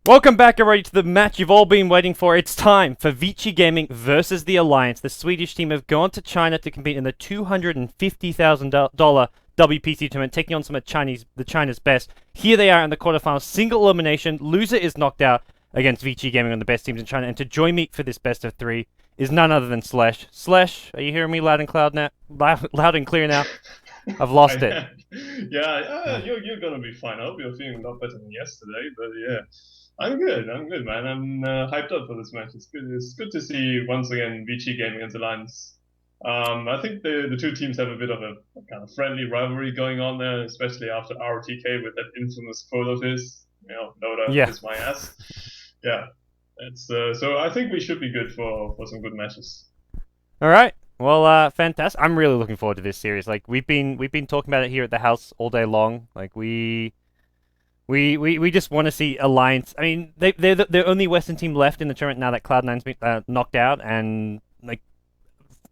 Welcome back, everybody, to the match you've all been waiting for. It's time for Vici Gaming versus the Alliance. The Swedish team have gone to China to compete in the $250,000 WPC tournament, taking on some of China's best. Here they are in the quarterfinals, single elimination. Loser is knocked out against Vici Gaming, on the best teams in China. And to join me for this best of three is none other than Slash. Slash, are you hearing me loud and loud and clear now? I've lost it. You're gonna be fine. I hope you're feeling a lot better than yesterday. But yeah, I'm good. I'm good, man. I'm hyped up for this match. It's good. It's good to see once again Vici Gaming against Alliance. I think the two teams have a bit of a kind of friendly rivalry going on there, especially after RTK with that infamous quote of his, Noda Yeah. kiss my ass. Yeah, it's so I think we should be good for some good matches. All right. Well, fantastic. I'm really looking forward to this series. Like we've been talking about it here at the house all day long. Like we just want to see Alliance. I mean, they're the only Western team left in the tournament now that Cloud9's been knocked out, and like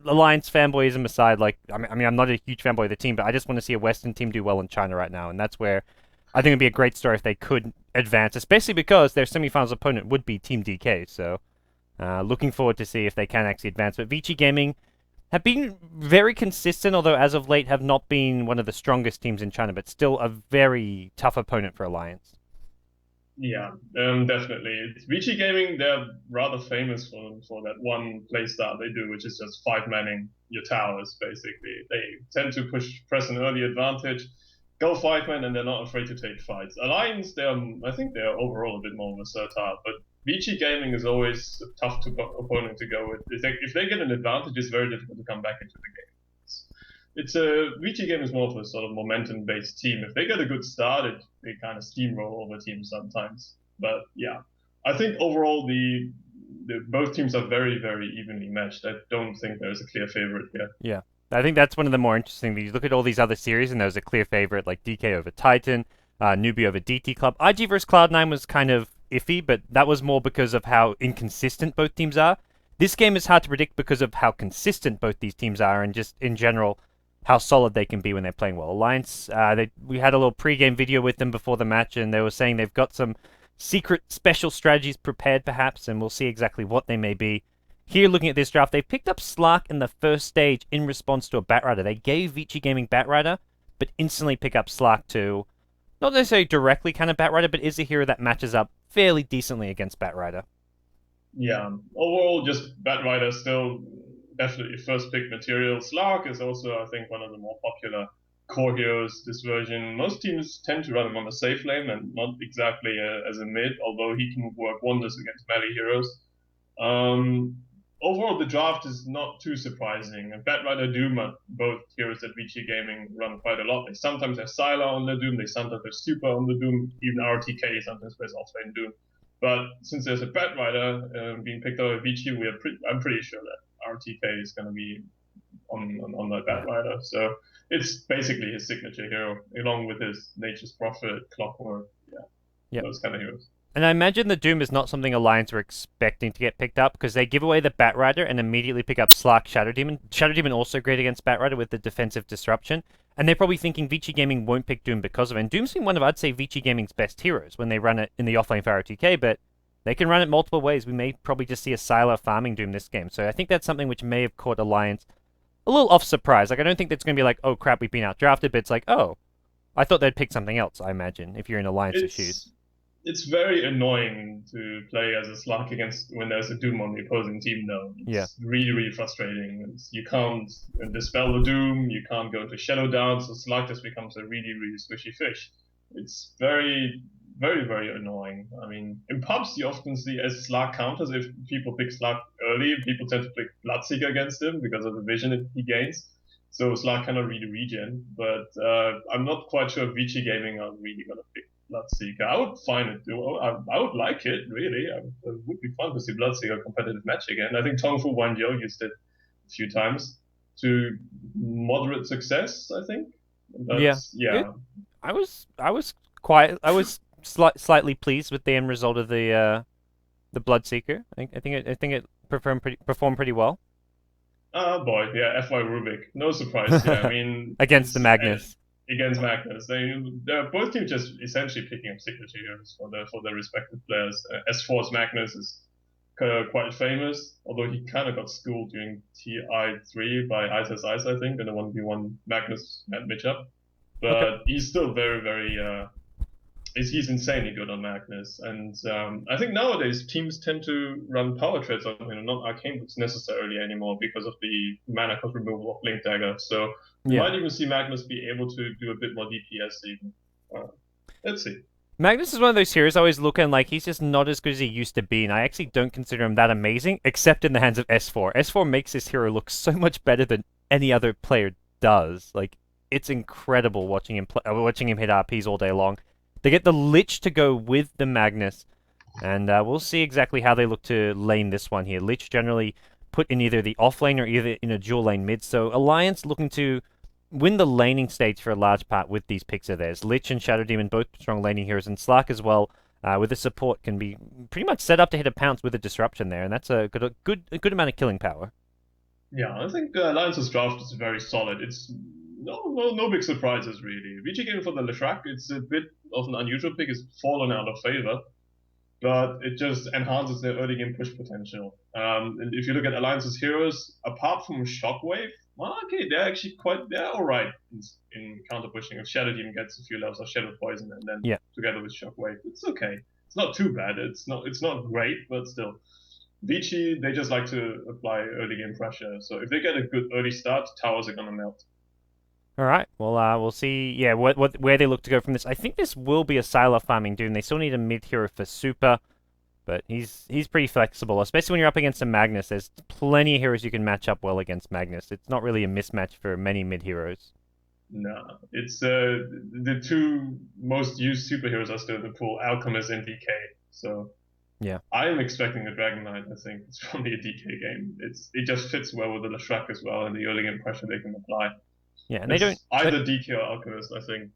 Alliance fanboyism aside, like I mean, I'm not a huge fanboy of the team, but I just want to see a Western team do well in China right now, and that's where I think it'd be a great story if they could advance, especially because their semifinals opponent would be Team DK. So, looking forward to see if they can actually advance. But Vici Gaming have been very consistent, although as of late have not been one of the strongest teams in China, but still a very tough opponent for Alliance. Yeah, definitely. Vici Gaming, they're rather famous for that one playstyle they do, which is just five manning your towers, basically. They tend to press an early advantage, go five man, and they're not afraid to take fights. Alliance, I think they're overall a bit more versatile, but Vici Gaming is always a tough opponent to go with. If they get an advantage, it's very difficult to come back into the game. It's a Vici game is more of a sort of momentum based team. If they get a good start, they kind of steamroll over teams sometimes. But yeah, I think overall the both teams are very evenly matched. I don't think there's a clear favorite here. Yeah. I think that's one of the more interesting things. You look at all these other series, and there's a clear favorite like DK over Titan, Newbie over DT Club. IG versus Cloud9 was kind of iffy, but that was more because of how inconsistent both teams are. This game is hard to predict because of how consistent both these teams are, and just in general, how solid they can be when they're playing well. Alliance, we had a little pre-game video with them before the match, and they were saying they've got some secret special strategies prepared, perhaps, and we'll see exactly what they may be. Here, looking at this draft, they picked up Slark in the first stage in response to a Batrider. They gave Vici Gaming Batrider, but instantly pick up Slark to not necessarily directly kind of Batrider, but is a hero that matches up fairly decently against Batrider. Yeah, overall, just Batrider still definitely first pick material. Slark is also, I think, one of the more popular core heroes this version. Most teams tend to run him on a safe lane and not exactly as a mid, although he can work wonders against melee heroes. Um, Overall, the draft is not too surprising. And Batrider Doom are both heroes that Vici Gaming run quite a lot. They sometimes have Sylar on the Doom, they sometimes have Super on the Doom, even RTK sometimes plays offlane Doom. But since there's a Batrider being picked up by Vici, I'm pretty sure that RTK is going to be on that Yeah. Batrider. So it's basically his signature hero, along with his Nature's Prophet, Clockwork, yeah, Yep. those kind of heroes. And I imagine the Doom is not something Alliance were expecting to get picked up because they give away the Batrider and immediately pick up Slark Shadow Demon. Shadow Demon also great against Batrider with the defensive disruption. And they're probably thinking Vici Gaming won't pick Doom because of it. And Doom's been one of, I'd say, Vici Gaming's best heroes when they run it in the offlane for RTK, but they can run it multiple ways. We may probably just see a Sylar farming Doom this game. So I think that's something which may have caught Alliance a little off surprise. Like, I don't think that's going to be like, oh crap, we've been outdrafted, but it's like, oh, I thought they'd pick something else, I imagine, if you're in Alliance's shoes. It's it's very annoying to play as a Slark against when there's a Doom on the opposing team. Though Yeah. it's really frustrating. You can't dispel the Doom. You can't go into Shadow Down. So Slark just becomes a really squishy fish. It's very annoying. I mean, in pubs you often see as Slark counters if people pick Slark early. People tend to pick Bloodseeker against him because of the vision he gains. So Slark cannot really regen, but I'm not quite sure if Vici Gaming are really gonna pick Bloodseeker. I would find it. I would like it really. It would be fun to see Bloodseeker competitive match again. I think Tongfu Wanyo used it a few times to moderate success. I think, but Yeah. It, yeah, I was slightly pleased with the end result of the Bloodseeker. I think it performed pretty well oh boy, yeah, FY Rubik, no surprise here. I mean, against the Magnus. against Magnus. They're both teams just essentially picking up signature heroes for their respective players. S4's Magnus is quite famous, although he kind of got schooled during TI3 by Isis Ice, I think, in the 1v1 Magnus matchup. Okay. But he's still very he's insanely good on Magnus, and I think nowadays teams tend to run power trades on him, not arcane boots necessarily anymore because of the mana cost removal of Blink Dagger. So we Yeah. might even see Magnus be able to do a bit more DPS even. Let's see. Magnus is one of those heroes I always look at and like he's just not as good as he used to be, and I actually don't consider him that amazing, except in the hands of S4. S4 makes this hero look so much better than any other player does. Like it's incredible watching him hit RPs all day long. They get the Lich to go with the Magnus, and we'll see exactly how they look to lane this one here. Lich generally put in either the off lane or either in a dual lane mid. So Alliance looking to win the laning stage for a large part with these picks of theirs. Lich and Shadow Demon both strong laning heroes, and Slark as well, with the support can be pretty much set up to hit a pounce with a disruption there, and that's a good amount of killing power. Yeah, I think Alliance's draft is very solid. It's no big surprises really. Vici game for the Leshrac, it's a bit of an unusual pick. It's fallen out of favor, but it just enhances their early game push potential. And if you look at Alliance's heroes, apart from Shockwave, well, okay, they're all right in counter pushing. If Shadow Demon gets a few levels of Shadow Poison and then Yeah. together with Shockwave, it's okay. It's not too bad. It's not great, but still. Vici, they just like to apply early game pressure. So if they get a good early start, towers are gonna melt. All right. Well, we'll see. Yeah, where they look to go from this. I think this will be a Sylar farming Doom. They still need a mid hero for super, but he's pretty flexible, especially when you're up against a Magnus. There's plenty of heroes you can match up well against Magnus. It's not really a mismatch for many mid heroes. Nah, it's the two most used superheroes are still in the pool, Alchemist and DK. So Yeah. I'm expecting a Dragon Knight. I think it's probably a DK game. It just fits well with the Leshrac as well and the early game pressure they can apply. Yeah, and they don't. It's either DK or Alchemist, I think.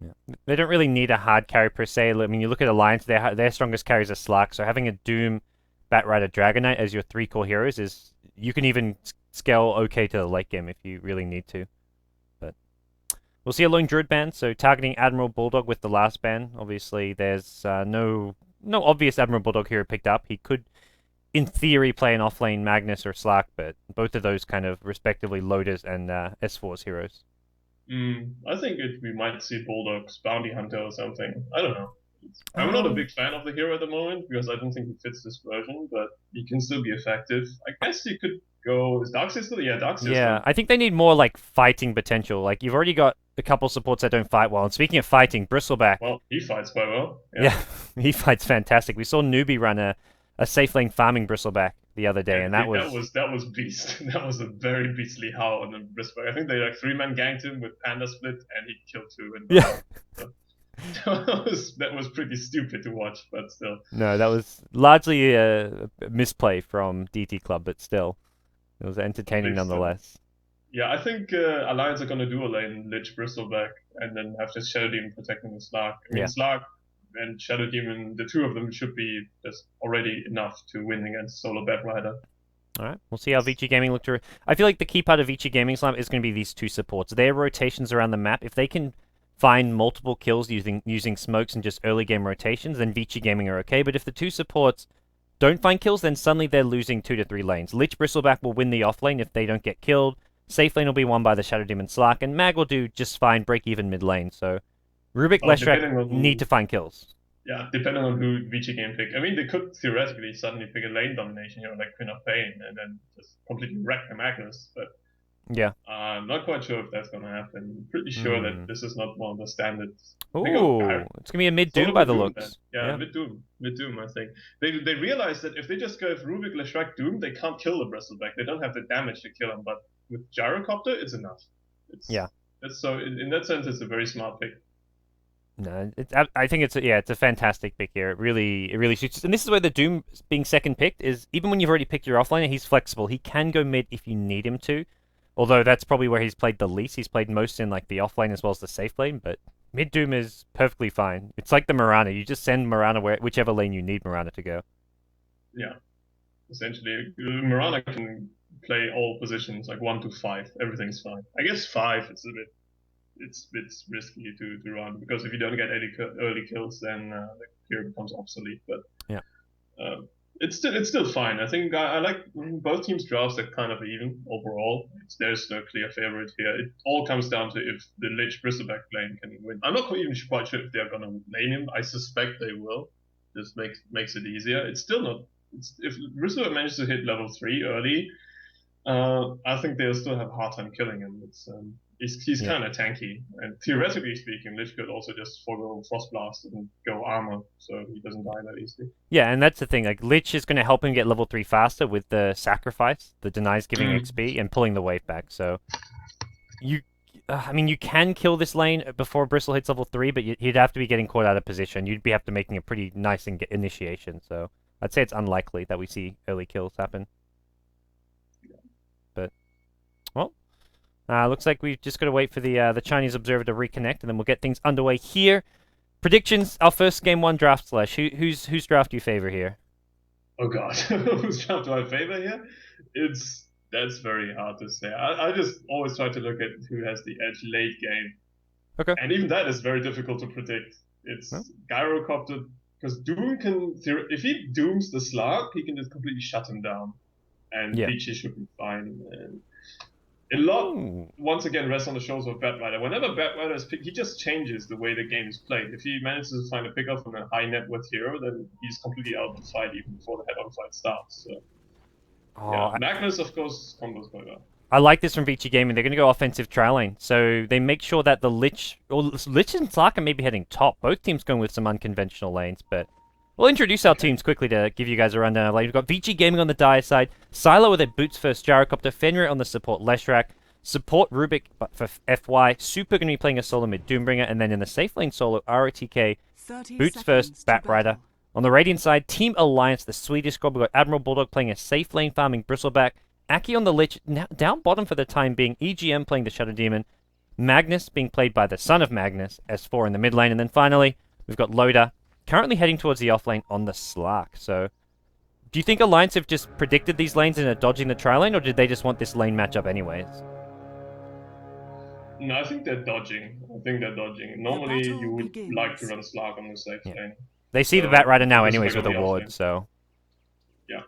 Yeah. They don't really need a hard carry per se. I mean, you look at Alliance, their strongest carries are Slark, so having a Doom, Batrider, Dragon Knight as your three core heroes is you can even scale okay to the late game if you really need to. But we'll see a lone Druid ban, so targeting Admiral Bulldog with the last ban. Obviously, there's no obvious Admiral Bulldog hero picked up. He could, in theory, play an offlane Magnus or Slark, but both of those kind of respectively loaders and S4's heroes. I think we might see Bulldog's Bounty Hunter or something. I don't know. I'm not a Um, big fan of the hero at the moment because I don't think he fits this version, but he can still be effective. I guess he could go. Is Darkseid still? Yeah, Darkseid Yeah, still. I think they need more like fighting potential. Like you've already got a couple supports that don't fight well. And speaking of fighting, Bristleback, Well, he fights quite well. Yeah. yeah, he fights fantastic. We saw Newbie run a safe lane farming Bristleback the other day, and that That was was that was beast. That was a very beastly howl on the Bristback. I think they like three-man ganked him with Panda Split, and he killed two and got yeah. out. So that was pretty stupid to watch, but still. No, that was largely a misplay from DT Club, but still, it was entertaining Big still. nonetheless. Yeah, I think Alliance are gonna do a lane Lich Bristleback and then have just Shadow Demon protecting the Slark. I mean Yeah. Slark and Shadow Demon, the two of them should be just already enough to win against Solo Batrider. All right, we'll see how Vici Gaming look to. I feel like the key part of Vici Gaming's lineup is going to be these two supports. Their rotations around the map. If they can find multiple kills using smokes and just early game rotations, then Vici Gaming are okay. But if the two supports don't find kills, then suddenly they're losing 2 to 3 lanes. Lich Bristleback will win the off lane if they don't get killed. Safe lane will be won by the Shadow Demon Slark, and Mag will do just fine, break even mid lane. So Rubik Well, Leshrac depending on need to find kills. depending on who Vici game pick. I mean, they could theoretically suddenly pick a lane domination hero like Queen of Pain and then just completely wreck the Magnus, but Yeah. I'm not quite sure if that's going to happen. I'm pretty sure that Hmm. this is not one of the standards. Think of Ooh, it's gonna be a mid Doom Solo by mid the Doom then. looks. Yeah, Yeah. mid Doom. I think they realize that if they just go with Rubik Leshrac Doom, they can't kill the Bristleback. They don't have the damage to kill him. But with Gyrocopter, it's enough. Yeah. It's so in that sense, it's a very smart pick. No, I think it's a fantastic pick here. It really suits. And this is where the Doom being second picked is even when you've already picked your offlaner, he's flexible. He can go mid if you need him to. Although that's probably where he's played the least. He's played most in like the offlane as well as the safe lane, but mid Doom is perfectly fine. It's like the Mirana. You just send Mirana whichever lane you need Mirana to go. Yeah, essentially, Mirana can play all positions like 1 to 5. Everything's fine. I guess 5 is a bit. it's risky to run, because if you don't get any early kills, then the hero becomes obsolete. But Yeah. uh, it's still fine. I think I like both teams' drafts are kind of even overall. There's no clear favorite here. It all comes down to if the Lich Bristleback lane can win. I'm not even quite sure if they're gonna lane him. I suspect they will. This makes it easier. It's still not. If Bristleback manages to hit level 3 early, I think they'll still have a hard time killing him. He's Yeah. kind of tanky, and theoretically speaking, Lich could also just forgo Frost Blast and go armor, so he doesn't die that easily. Yeah, and that's the thing. Like Lich is going to help him get level 3 faster with the sacrifice, the denies giving XP, and pulling the wave back. So you, I mean, you can kill this lane before Bristle hits level 3, but he'd have to be getting caught out of position. You'd be have to making a pretty nice initiation. So I'd say it's unlikely that we see early kills happen. But well, looks like we've just got to wait for the Chinese observer to reconnect, and then we'll get things underway here. Predictions. Our first game 1 draft slash. Whose draft do you favor here? Oh god, whose draft do I favor here? That's very hard to say. I just always try to look at who has the edge late game. Okay. And even that is very difficult to predict. It's Gyrocopter, because Doom can, if he dooms the Slug, he can just completely shut him down. And Vici should be fine. And a lot, once again, rests on the shoulders of Batrider. Whenever Batrider is picked, he just changes the way the game is played. If he manages to find a pickup from a high net worth hero, then he's completely out of the fight even before the head-on fight starts. So. Magnus, of course, combos quite well. I like this from Vici Gaming. They're going to go offensive trail lane. So they make sure that the Lich and Slark are maybe heading top. Both teams going with some unconventional lanes, but we'll introduce our teams quickly to give you guys a rundown of lane. We've got Vici Gaming on the Dire side, Silo with a Boots first Gyrocopter, Fenrir on the support Leshrac, support Rubik for FY, Super going to be playing a solo mid Doombringer, and then in the safe lane solo, ROTK, Boots first, Batrider. On the Radiant side, Team Alliance, the Swedish squad, we've got Admiral Bulldog playing a safe lane farming Bristleback, Aki on the Lich, down bottom for the time being, EGM playing the Shadow Demon, Magnus being played by the son of Magnus, S4 in the mid lane, and then finally, we've got Loda, currently heading towards the off lane on the Slark. So, do you think Alliance have just predicted these lanes and are dodging the tri lane, or did they just want this lane matchup anyways? No, I think they're dodging. Normally, you would like to run Slark on the safe lane. They see the Batrider now anyways with a ward, so... Yeah.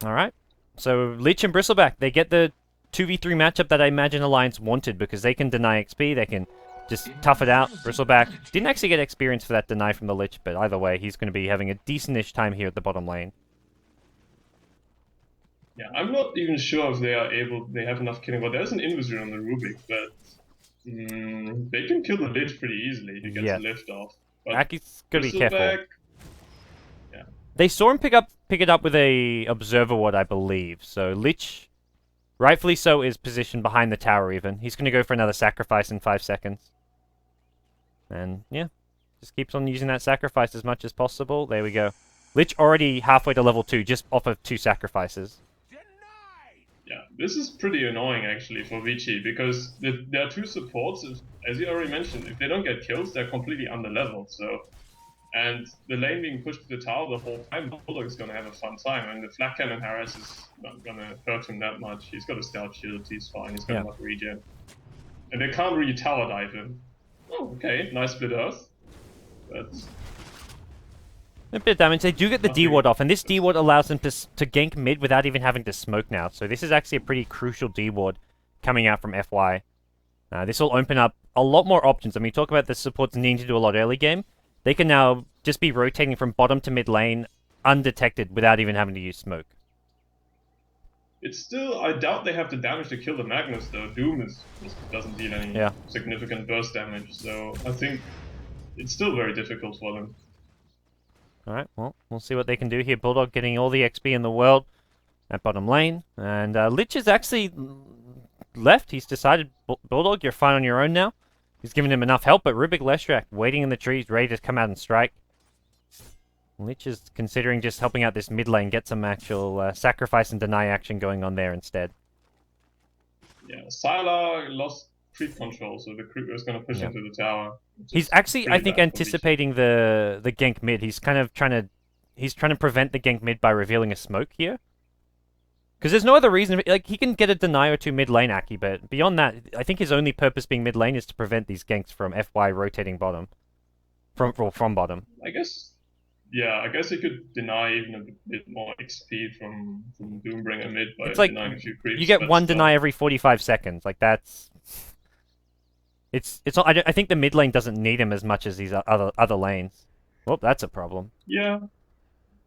Alright. So, Lich and Bristleback, they get the 2v3 matchup that I imagine Alliance wanted, because they can deny XP, they can just tough it out. Bristleback didn't actually get experience for that deny from the Lich, but either way, he's going to be having a decent-ish time here at the bottom lane. Yeah, I'm not even sure if they have enough killing, but there's an Invis on the Rubik, but they can kill the Lich pretty easily if he gets the lift off. Aki's got to be careful. Yeah. They saw him pick it up with a Observer Ward, I believe. So Lich, rightfully so, is positioned behind the tower even. He's going to go for another sacrifice in 5 seconds. And, yeah, just keeps on using that sacrifice as much as possible. There we go. Lich already halfway to level 2, just off of 2 sacrifices. Yeah, this is pretty annoying actually for Vici, because there are 2 supports. As you already mentioned, if they don't get kills, they're completely under-leveled. So, and the lane being pushed to the tower the whole time, Bulldog is going to have a fun time. And the Flak Cannon harass is not going to hurt him that much. He's got a Scout Shield, he's fine, he's got enough regen. And they can't really tower dive him. Oh, okay, nice split earth. But... a bit of damage. They do get the D-Ward off, and this D-Ward allows them to gank mid without even having to smoke now. So this is actually a pretty crucial D-Ward coming out from FY. This will open up a lot more options. I mean, talk about the supports needing to do a lot early game. They can now just be rotating from bottom to mid lane undetected without even having to use smoke. It's still, I doubt they have the damage to kill the Magnus though. Doom doesn't deal any significant burst damage, so I think it's still very difficult for them. Alright, well, we'll see what they can do here. Bulldog getting all the XP in the world at bottom lane. And Lich is actually left. He's decided, Bulldog, you're fine on your own now. He's given him enough help, but Rubik Leshrac waiting in the trees, ready to come out and strike. Lich is considering just helping out this mid lane, get some actual sacrifice and deny action going on there instead. Yeah, Sylar lost creep control, so the creep is going to push into the tower. He's actually, I think, anticipating the gank mid. He's kind of trying to prevent the gank mid by revealing a smoke here. Because there's no other reason. Like, he can get a deny or two mid lane, Aki, but beyond that, I think his only purpose being mid lane is to prevent these ganks from FY rotating bottom. From bottom. I guess, yeah, I guess he could deny even a bit more XP from Doombringer mid by It's like denying a few you creeps, get but one deny still. every 45 seconds. Like, that's it's not. I think the mid lane doesn't need him as much as these other lanes. Well, that's a problem. Yeah,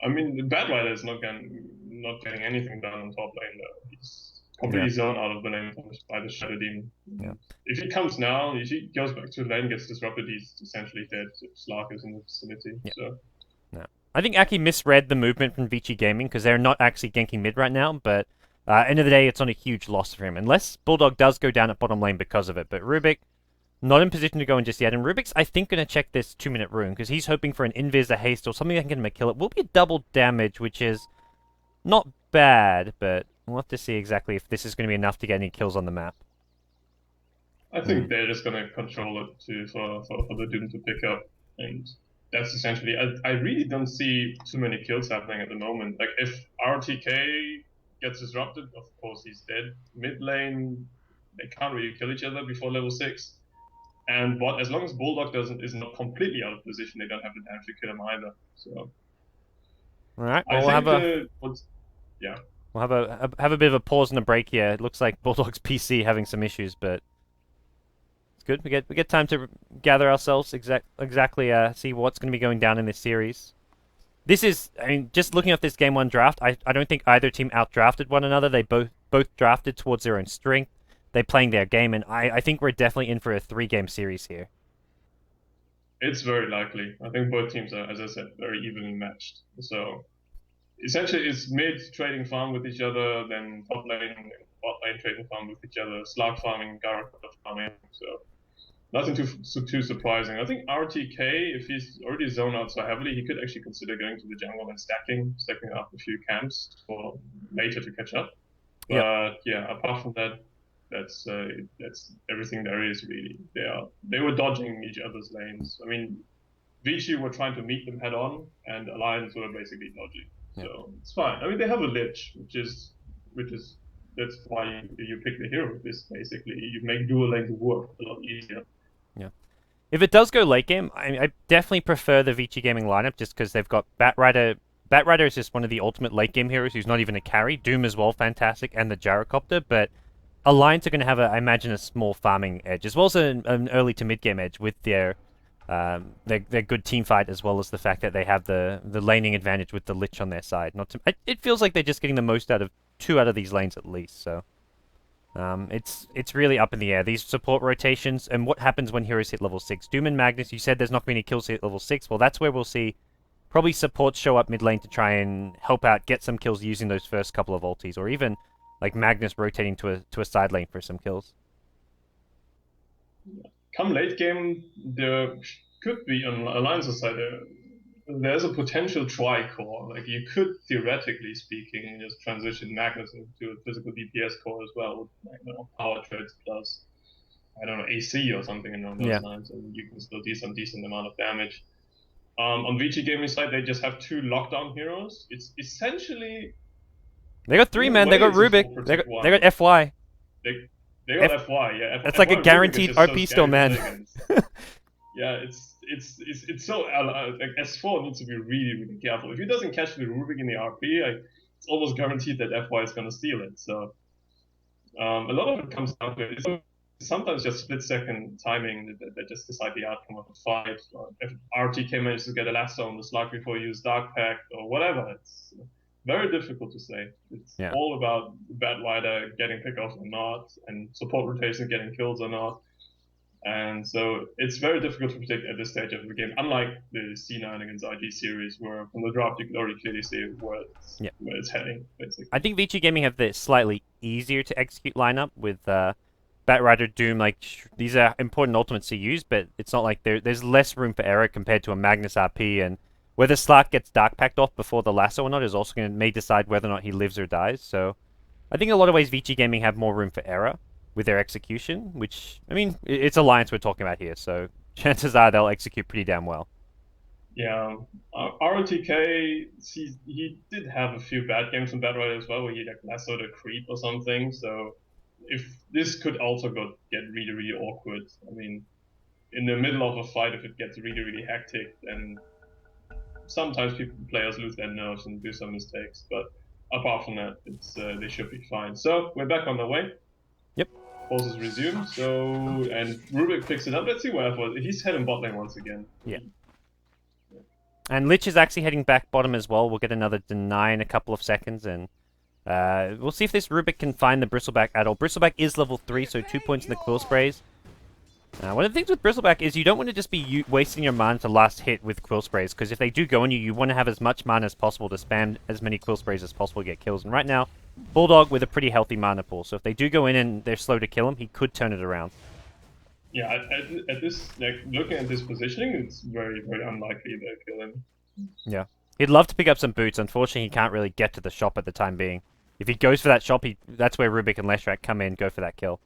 I mean, the Bad Rider is not getting anything done on top lane though. He's Yeah, completely zoned out of the lane by the Shadow Demon. yeah. If he comes now, if he goes back to the lane, gets disrupted, he's essentially dead. Slark is in the vicinity. Yeah. So No. I think Aki misread the movement from Vici Gaming because they're not actually ganking mid right now, but end of the day, it's not a huge loss for him. Unless Bulldog does go down at bottom lane because of it. But Rubik, not in position to go in just yet. And Rubik's, I think, going to check this 2-minute rune because he's hoping for an invis, a haste, or something that can get him a kill. It will be a double damage, which is not bad, but we'll have to see exactly if this is going to be enough to get any kills on the map. I think they're just gonna control it for the Doom to pick up, and that's essentially. I really don't see too many kills happening at the moment. Like if RTK gets disrupted, of course he's dead. Mid lane, they can't really kill each other before level 6. And as long as Bulldog is not completely out of position, they don't have the damage to kill him either. So All right. I Well, think what's yeah. we'll have a bit of a pause and a break here. It looks like Bulldog's PC having some issues, but it's good. We get time to gather ourselves exactly see what's going to be going down in this series. This is, I mean, just looking at this game one draft, I don't think either team outdrafted one another. They both drafted towards their own strength. They playing their game, and I think we're definitely in for a 3-game series here. It's very likely. I think both teams are, as I said, very evenly matched. So essentially, it's mid trading farm with each other, then top lane and bot lane trading farm with each other, Slark farming, Garrett farming. So nothing too surprising. I think RTK, if he's already zoned out so heavily, he could actually consider going to the jungle and stacking up a few camps for later to catch up. Yep. But yeah, apart from that, that's everything there is really. They were dodging each other's lanes. I mean, Vici were trying to meet them head on, and Alliance were basically dodging. Yep. So it's fine. I mean, they have a lich, which is that's why you pick the hero. This basically you make dual lanes work a lot easier. Yeah. If it does go late game, I definitely prefer the Vici Gaming lineup just because they've got Batrider. Batrider is just one of the ultimate late game heroes who's not even a carry. Doom as well, fantastic, and the Gyrocopter, but Alliance are going to have, I imagine, a small farming edge, as well as an early to mid game edge with their good team fight, as well as the fact that they have the laning advantage with the Lich on their side. It feels like they're just getting the most out of 2 out of these lanes at least. So it's really up in the air. These support rotations and what happens when heroes hit level 6. Doom and Magnus, you said there's not going to be any kills hit level 6. Well, that's where we'll see probably supports show up mid lane to try and help out, get some kills using those first couple of ultis, or even like Magnus rotating to a side lane for some kills. Come late game, there could be on Alliance's side. There's a potential tri-core. Like you could theoretically speaking just transition Magnus into a physical DPS core as well, with power trades plus I don't know AC or something along those lines, and you can still do some decent amount of damage. On Vici Gaming side, they just have 2 lockdown heroes. It's essentially they got 3 men. They got Rubik. They got FY. They got FY. Yeah, that's like a guaranteed RP still, man. Yeah, it's so like S4 needs to be really careful. If he doesn't catch the Rubik in the RP, it's almost guaranteed that FY is going to steal it. So a lot of it comes down to it. It's sometimes just split-second timing that just decide the outcome of the fight. Or if RTK manages to get a lasso on the slug before you use Dark Pact or whatever, it's very difficult to say. It's all about Bad Rider getting pickoffs or not, and support rotation getting kills or not. And so it's very difficult to predict at this stage of the game, unlike the C9 against IG series, where from the draft you could already clearly see where it's heading, basically. I think Vici Gaming have the slightly easier to execute lineup with Batrider, Doom. Like, these are important ultimates to use, but it's not like there's less room for error compared to a Magnus RP, and whether Slark gets Dark Pact off before the lasso or not is also may decide whether or not he lives or dies. So I think in a lot of ways Vici Gaming have more room for error with their execution, which, I mean, it's Alliance we're talking about here, so chances are they'll execute pretty damn well. Yeah, ROTK, he did have a few bad games on Bedrock as well, where he like lassoed a creep or something. So if this could also get really, really awkward. I mean, in the middle of a fight, if it gets really, really hectic, then sometimes players lose their nerves and do some mistakes. But apart from that, it's they should be fine. So we're back on the way. Yep. Forces resume. So and Rubik picks it up. Let's see where he's heading bot lane once again. Yeah. And Lich is actually heading back bottom as well. We'll get another deny in a couple of seconds, and we'll see if this Rubik can find the Bristleback at all. Bristleback is level 3, so 2 points in the Quill Sprays. One of the things with Bristleback is you don't want to just be wasting your mana to last hit with Quill Sprays, because if they do go on you, you want to have as much mana as possible to spam as many Quill Sprays as possible to get kills. And right now, Bulldog with a pretty healthy mana pool, so if they do go in and they're slow to kill him, he could turn it around. Yeah, at this, like, looking at this positioning, it's very, very unlikely they'll kill him. Yeah. He'd love to pick up some boots. Unfortunately, he can't really get to the shop at the time being. If he goes for that shop, that's where Rubik and Leshrak come in, go for that kill.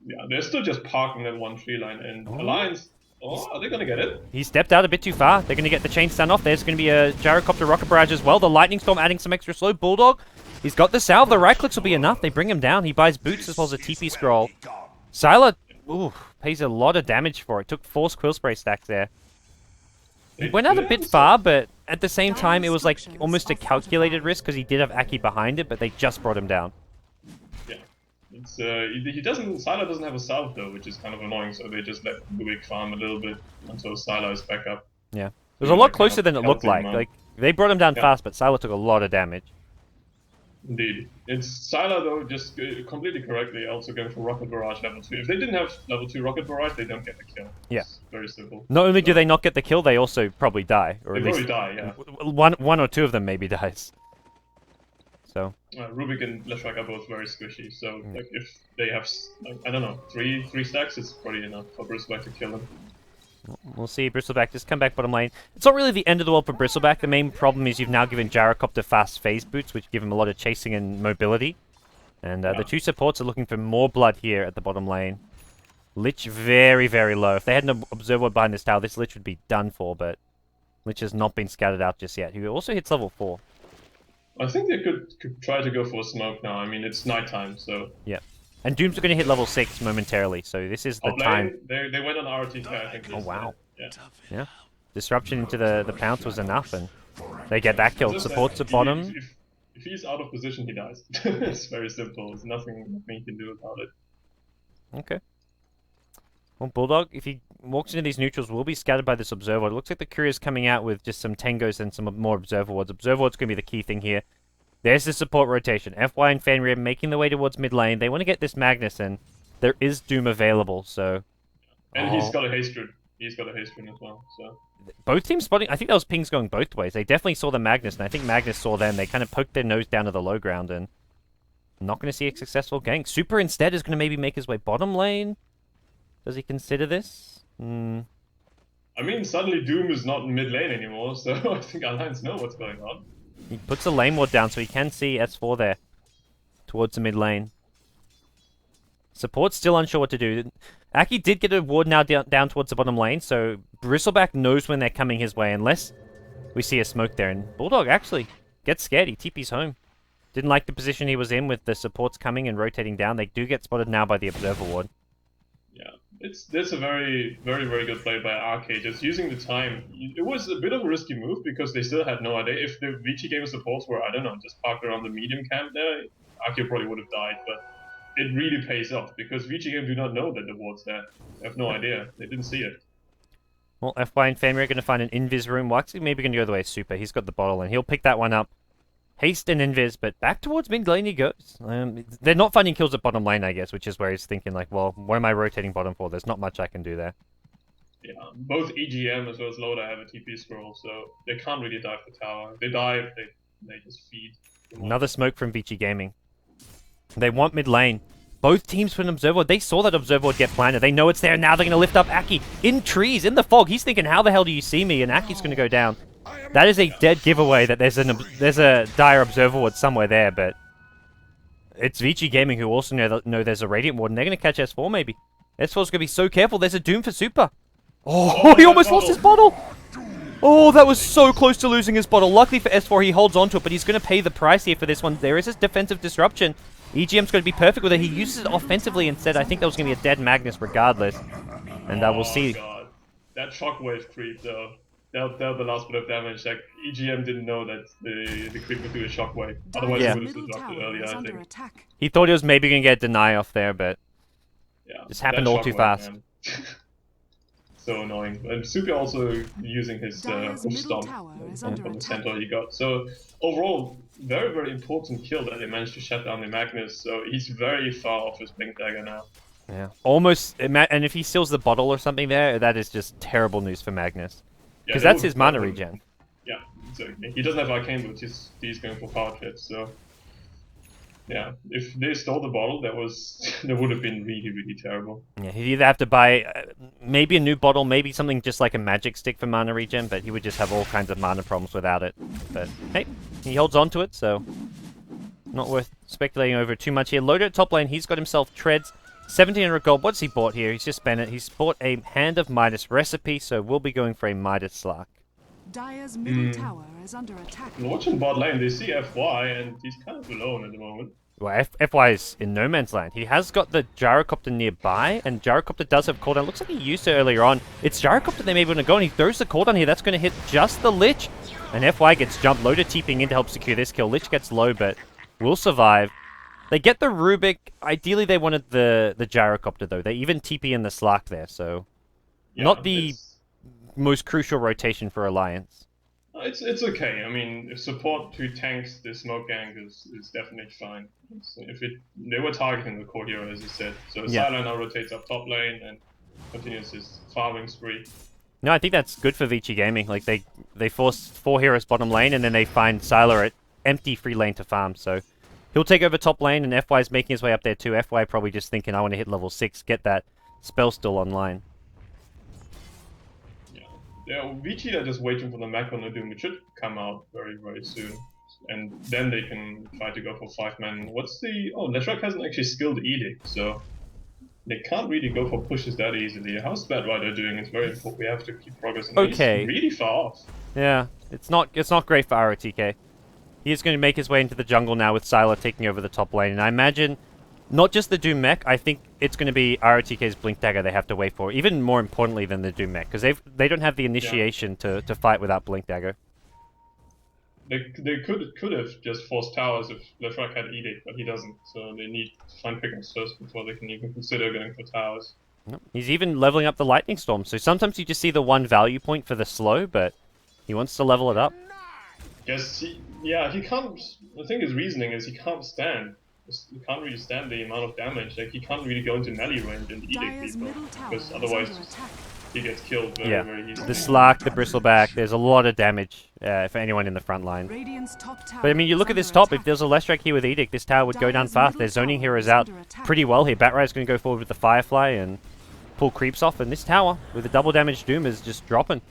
Yeah, they're still just parking that one tree line, and Alliance, are they going to get it? He stepped out a bit too far. They're going to get the chain stun off. There's going to be a Gyrocopter Rocket Barrage as well. The Lightning Storm adding some extra slow. Bulldog, he's got the salve. The right clicks will be enough. They bring him down. He buys boots as well as a TP scroll. Sylar, pays a lot of damage for it. Took 4 Quill Spray stacks there. He went out a bit far, but at the same time, it was like almost a calculated risk because he did have Aki behind it, but they just brought him down. Yeah. It's Sylar doesn't have a salve though, which is kind of annoying, so they just let Rubik farm a little bit until Sylar is back up. Yeah. It was a lot closer than it looked like. Like, they brought him down fast, but Sylar took a lot of damage. Indeed. It's Sylar though, just completely correctly, also going for Rocket Barrage level 2. If they didn't have level 2 Rocket Barrage, they don't get the kill. Yeah. It's very simple. Not only do they not get the kill, they also probably die. Or they at least probably die, yeah. One or two of them maybe dies. So. Rubik and Leshrak are both very squishy, so like if they have, like, I don't know, three stacks, it's probably enough for Bristleback to kill them. We'll see. Bristleback just come back bottom lane. It's not really the end of the world for Bristleback. The main problem is you've now given Gyrocopter fast phase boots, which give him a lot of chasing and mobility. And the two supports are looking for more blood here at the bottom lane. Lich very, very low. If they had an Observer behind this tower, this Lich would be done for, but Lich has not been scattered out just yet. He also hits level 4. I think they could try to go for a smoke now. I mean, it's nighttime, so... Yeah. And Dooms are going to hit level 6 momentarily, so this is the time. They went on RTK, I think. Oh, wow. Yeah. Disruption into the pounce was enough, and they get that kill. Supports at bottom. If he's out of position, he dies. It's very simple. There's nothing he can do about it. Okay. Well, Bulldog, if he walks into these neutrals, will be scattered by this Observer. It looks like the Courier's coming out with just some Tangos and some more Observer Wards. Observer Wards going to be the key thing here. There's the support rotation. FY and Fenrir making the way towards mid lane. They want to get this Magnus, and there is Doom available, so... And he's got a haste rune. He's got a haste rune as well, so... Both teams spotting... I think that was pings going both ways. They definitely saw the Magnus, and I think Magnus saw them. They kind of poked their nose down to the low ground, and... not going to see a successful gank. Super instead is going to maybe make his way bottom lane. Does he consider this? I mean, suddenly Doom is not in mid lane anymore, so I think Alliance know what's going on. He puts a lane ward down, so he can see S4 there. Towards the mid lane. Support's still unsure what to do. Aki did get a ward now down towards the bottom lane, so Bristleback knows when they're coming his way, unless we see a smoke there. And Bulldog actually gets scared. He TP's home. Didn't like the position he was in with the supports coming and rotating down. They do get spotted now by the Observer ward. Yeah, that's a very, very, very good play by Arcade. Just using the time. It was a bit of a risky move because they still had no idea. If the Vici game supports were, I don't know, just parked around the medium camp there, Arcade probably would have died. But it really pays off because Vici game do not know that the ward's there. They have no idea. They didn't see it. Well, FY and Fenrir are going to find an Invis room. Well, actually, maybe going to go the way of Super. He's got the bottle, and he'll pick that one up. Haste and Invis, but back towards mid lane he goes. They're not finding kills at bottom lane, I guess, which is where he's thinking, like, well, what am I rotating bottom for? There's not much I can do there. Yeah, both EGM as well as Loda have a TP scroll, so they can't really dive the tower. If they dive, they just feed. Another smoke from Vici Gaming. They want mid lane. Both teams put an Observer. They saw that Observer would get planted. They know it's there. Now they're going to lift up Aki in trees, in the fog. He's thinking, how the hell do you see me? And Aki's going to go down. That is a dead giveaway that there's a dire Observer Ward somewhere there, but it's Vici Gaming who also know there's a Radiant Ward, and they're going to catch S4 maybe. S4's going to be so careful. There's a Doom for Super. Oh, he almost lost his bottle. Oh, that was so close to losing his bottle. Luckily for S4, he holds on to it, but he's going to pay the price here for this one. There is this defensive disruption. EGM's going to be perfect with it. He uses it offensively instead. I think that was going to be a dead Magnus regardless. And we'll see. Oh god, that shockwave creep though. That the last bit of damage. Like EGM didn't know that the creep would do a shockwave. Otherwise, Yeah. he would have disrupted earlier. I think. He thought he was maybe going to get deny off there, but Yeah, just happened that all too shockwave, fast. man. So annoying. And Super also using his hoof stomp from the centaur he got. So overall, very, very important kill that they managed to shut down the Magnus. So he's very far off his Blink Dagger now. Yeah, almost. And if he steals the bottle or something there, that is just terrible news for Magnus. Because that's his mana regen. Yeah, exactly. He doesn't have Arcane Boots, he's going for Power Trips, so... Yeah, if they stole the bottle, that would have been really, really terrible. Yeah, he'd either have to buy maybe a new bottle, maybe something just like a magic stick for mana regen, but he would just have all kinds of mana problems without it. But hey, he holds on to it, so not worth speculating over too much here. Loader at top lane, he's got himself treads. 1700 gold. What's he bought here? He's just spent it. He's bought a Hand of Midas recipe, so we'll be going for a Midas Slark. Dire's middle tower is under attack. Watching bot lane, they see FY, and he's kind of alone at the moment. Well, FY is in no man's land. He has got the Gyrocopter nearby, and Gyrocopter does have cooldown. Looks like he used it earlier on. It's Gyrocopter they may want to go, and he throws the cooldown here. That's going to hit just the Lich, and FY gets jumped. Loader TPing in to help secure this kill. Lich gets low, but will survive. They get the Rubik. Ideally, they wanted the Gyrocopter, though. They even TP in the Slark there, so Yeah, not the most crucial rotation for Alliance. It's okay. I mean, if support who tanks the smoke gang is definitely fine. They were targeting the core hero, as you said. So Yeah. Sylar now rotates up top lane and continues his farming spree. No, I think that's good for Vici Gaming. Like, they force 4 heroes bottom lane, and then they find Sylar at empty free lane to farm, so he'll take over top lane, and FY's making his way up there too. FY probably just thinking, I want to hit level 6, get that spell still online. Yeah, Vici are just waiting for the Macron to Doom. It should come out very, very soon. And then they can try to go for 5-man. What's the... Oh, Leshrac hasn't actually skilled Edict, so... They can't really go for pushes that easily. How's Bad Rider doing? It's very important. We have to keep progressing. Okay. He's really far off. Yeah, it's not great for ROTK. He is going to make his way into the jungle now with Sylar taking over the top lane. And I imagine, not just the Doom mech, I think it's going to be ROTK's Blink Dagger they have to wait for. Even more importantly than the Doom mech, because they don't have the initiation to fight without Blink Dagger. They could have just forced towers if Leshrac had Edict, but he doesn't. So they need to find pickings first before they can even consider going for towers. He's even leveling up the Lightning Storm, so sometimes you just see the one value point for the slow, but he wants to level it up. Yes, he can't. I think his reasoning is he can't stand. He can't really stand the amount of damage. Like, he can't really go into melee range and Edict people, because otherwise he gets killed very easily. The Slark, the Bristleback, there's a lot of damage for anyone in the front line. But I mean, you look at this top, if there's a Leshrac here with Edict, this tower would go down fast. They're zoning heroes out pretty well here. Batride's going to go forward with the Firefly and pull creeps off, and this tower, with a double damage Doom, is just dropping.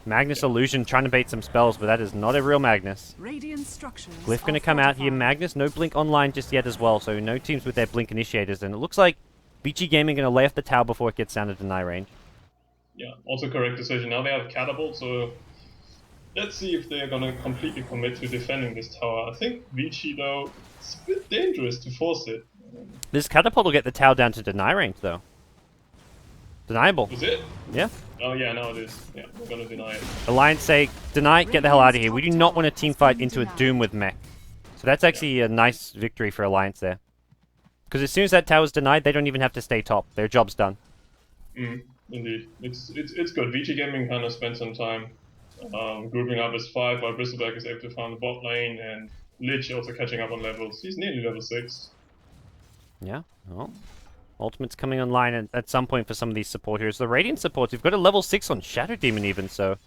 Magnus Illusion trying to bait some spells, but that is not a real Magnus. Glyph going to come out here. Magnus, no Blink online just yet as well, so no teams with their Blink initiators, and it looks like Vici Gaming going to lay off the tower before it gets down to deny range. Yeah, also correct decision. Now they have Catapult, so let's see if they're going to completely commit to defending this tower. I think Vici, though, it's a bit dangerous to force it. This Catapult will get the tower down to deny range, though. Deniable. Is it? Yeah. Oh yeah, now it is. Yeah, we're gonna deny it. Alliance say, deny, get the hell out of here. We do not want a team fight into a Doom with mech. So that's actually a nice victory for Alliance there. Because as soon as that tower's denied, they don't even have to stay top. Their job's done. Indeed. It's good. Vici Gaming kind of spent some time grouping up as 5 while Bristleback is able to farm the bot lane, and Lich also catching up on levels. He's nearly level 6. Yeah, well, Ultimate's coming online at some point for some of these support heroes. The Radiant supports, we've got a level 6 on Shadow Demon even, so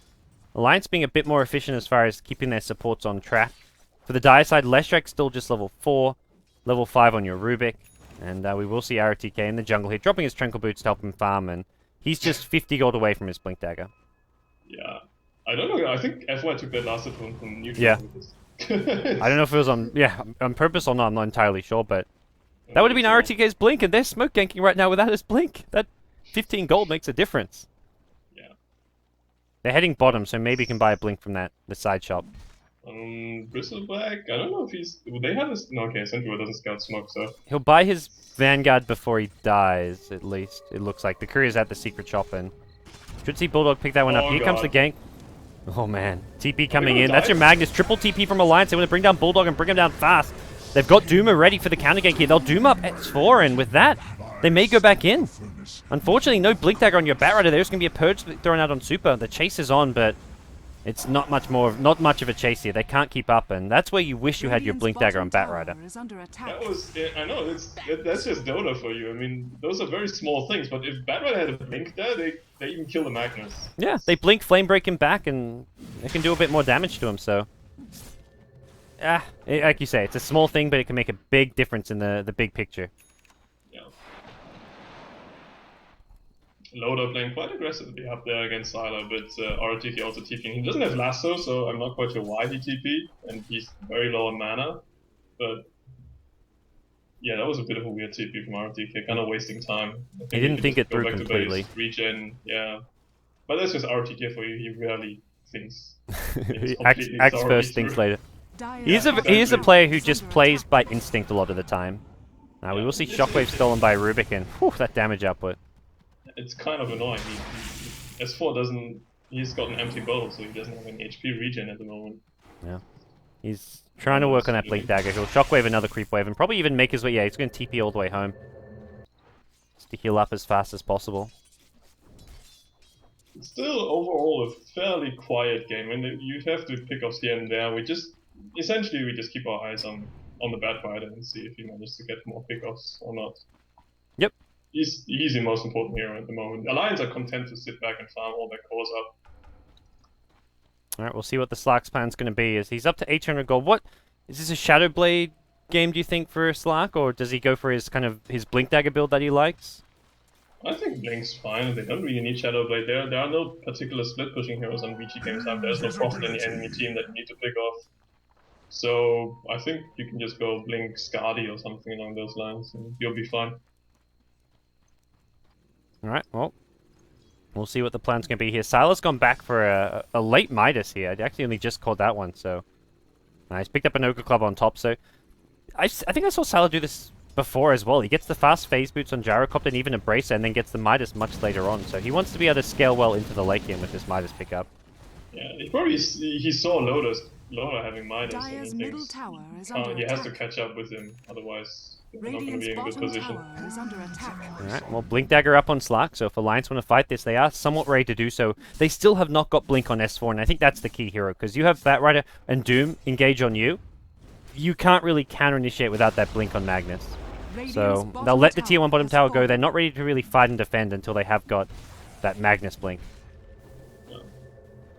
Alliance being a bit more efficient as far as keeping their supports on track. For the Dire side, Leshrac still just level 4, level 5 on your Rubik, and we will see ROTK in the jungle here, dropping his Tranquil Boots to help him farm, and he's just 50 gold away from his Blink Dagger. Yeah, I don't know, I think FY took that last one from neutral. Yeah. I don't know if it was on purpose or not, I'm not entirely sure, but that would have been RTK's Blink, and they're smoke ganking right now without his Blink. That 15 gold makes a difference. Yeah. They're heading bottom, so maybe you can buy a blink from the side shop. Bristleback, I don't know if he's... Would they have this? No, okay, Central doesn't scout smoke, so... He'll buy his Vanguard before he dies, at least. It looks like. The courier's at the secret shop, and should see Bulldog pick that one up. Oh, Here comes the God. gank. Oh, man. TP coming gonna in. That's die? your Magnus. Triple TP from Alliance. They want to bring down Bulldog and bring him down fast. They've got Duma ready for the counter gank here. They'll Doom up X4, and with that, they may go back in. Unfortunately, no Blink Dagger on your Batrider. There's going to be a Purge thrown out on Super. The chase is on, but it's not much of a chase here. They can't keep up, and that's where you wish you had your Blink Dagger on Batrider. That was... I know, that's just Dota for you. I mean, those are very small things, but if Batrider had a blink there, they even kill the Magnus. Yeah, they blink, flame break him back, and they can do a bit more damage to him, so... like you say, it's a small thing, but it can make a big difference in the big picture. Yeah. Loader playing quite aggressively up there against Sylar, but RTK also TPing. He doesn't have Lasso, so I'm not quite sure why he TP'd, and he's very low on mana. But yeah, that was a bit of a weird TP from RTK, kind of wasting time. He didn't think it go through back to completely. base, regen, yeah. But that's just RTK for you, he rarely thinks. He's acts completely first, through. thinks later. He is exactly. a player who just plays by instinct a lot of the time. We will see Shockwave stolen by Rubik, and whew, that damage output. It's kind of annoying. S4 doesn't... He's got an empty bowl, so he doesn't have any HP regen at the moment. Yeah. He's trying to work on that Blink Dagger. He'll Shockwave another Creep Wave, and probably even make his way... Yeah, he's going to TP all the way home. Just to heal up as fast as possible. It's still overall a fairly quiet game, and you have to pick off here and there. Essentially, we just keep our eyes on the Batrider and see if he manages to get more pickoffs or not. Yep. He's the most important hero at the moment. Alliance are content to sit back and farm all their cores up. Alright, we'll see what the Slark's plan's going to be. He's up to 800 gold. What? Is this a Shadow Blade game, do you think, for Slark? Or does he go for his Blink Dagger build that he likes? I think Blink's fine. They don't really need Shadow Blade. There are no particular split pushing heroes on Vici games now. There's no profit in the enemy team that you need to pick off. So I think you can just go Blink Skadi or something along those lines, and you'll be fine. Alright, well, we'll see what the plan's going to be here. Sylar's gone back for a late Midas here. I actually only just caught that one, so... he's picked up an Ogre Club on top, so... I think I saw Sylar do this before as well. He gets the fast phase boots on Gyrocopter and even a Bracer, and then gets the Midas much later on. So he wants to be able to scale well into the late game with this Midas pickup. Yeah, he saw Loader having Midas, and Dyer's he middle thinks tower is under he has to attack. catch up with him, otherwise they're not going to Radiant's be in a good bottom position. tower is under attack. Alright, well, Blink Dagger up on Slark, so if Alliance want to fight this, they are somewhat ready to do so. They still have not got Blink on S4, and I think that's the key hero, because you have Batrider and Doom engage on you. You can't really counter-initiate without that Blink on Magnus. So they'll let the tier 1 bottom tower go. They're not ready to really fight and defend until they have got that Magnus Blink.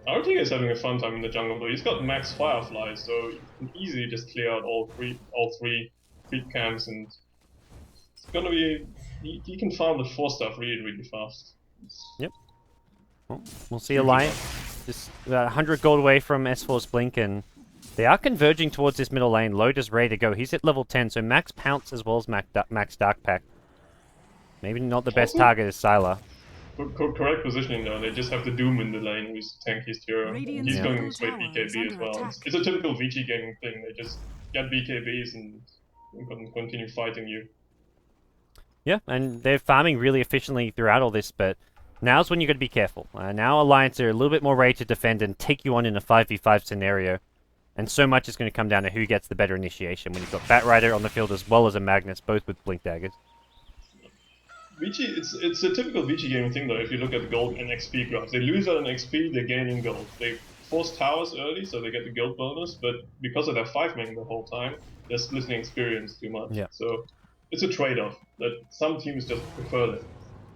RTK is having a fun time in the jungle though. He's got max Firefly, so you can easily just clear out all three creep camps, and it's gonna be... He can farm the 4 stuff really fast. Yep. Well, we'll see Alliance. Just 100 gold away from S4's Blink, and they are converging towards this middle lane. Loader's ready to go. He's at level 10, so max Pounce as well as max Dark Pack. Maybe not the best target is Sylar. Correct positioning though. They just have the Doom in the lane, who's tankiest hero. Radiant's He's going middle straight tower is BKB as under well. attack. It's a typical Vici gaming thing. They just get BKBs and continue fighting you. Yeah, and they're farming really efficiently throughout all this, but now's when you got to be careful. Now Alliance are a little bit more ready to defend and take you on in a 5v5 scenario. And so much is going to come down to who gets the better initiation when you've got Batrider on the field as well as a Magnus, both with Blink Daggers. Vici, it's a typical Vici gaming thing though. If you look at the gold and XP graphs, they lose out on XP, they gain in gold. They force towers early, so they get the guild bonus, but because of their 5-main the whole time, they're splitting experience too much. Yeah. So it's a trade-off that some teams just prefer that.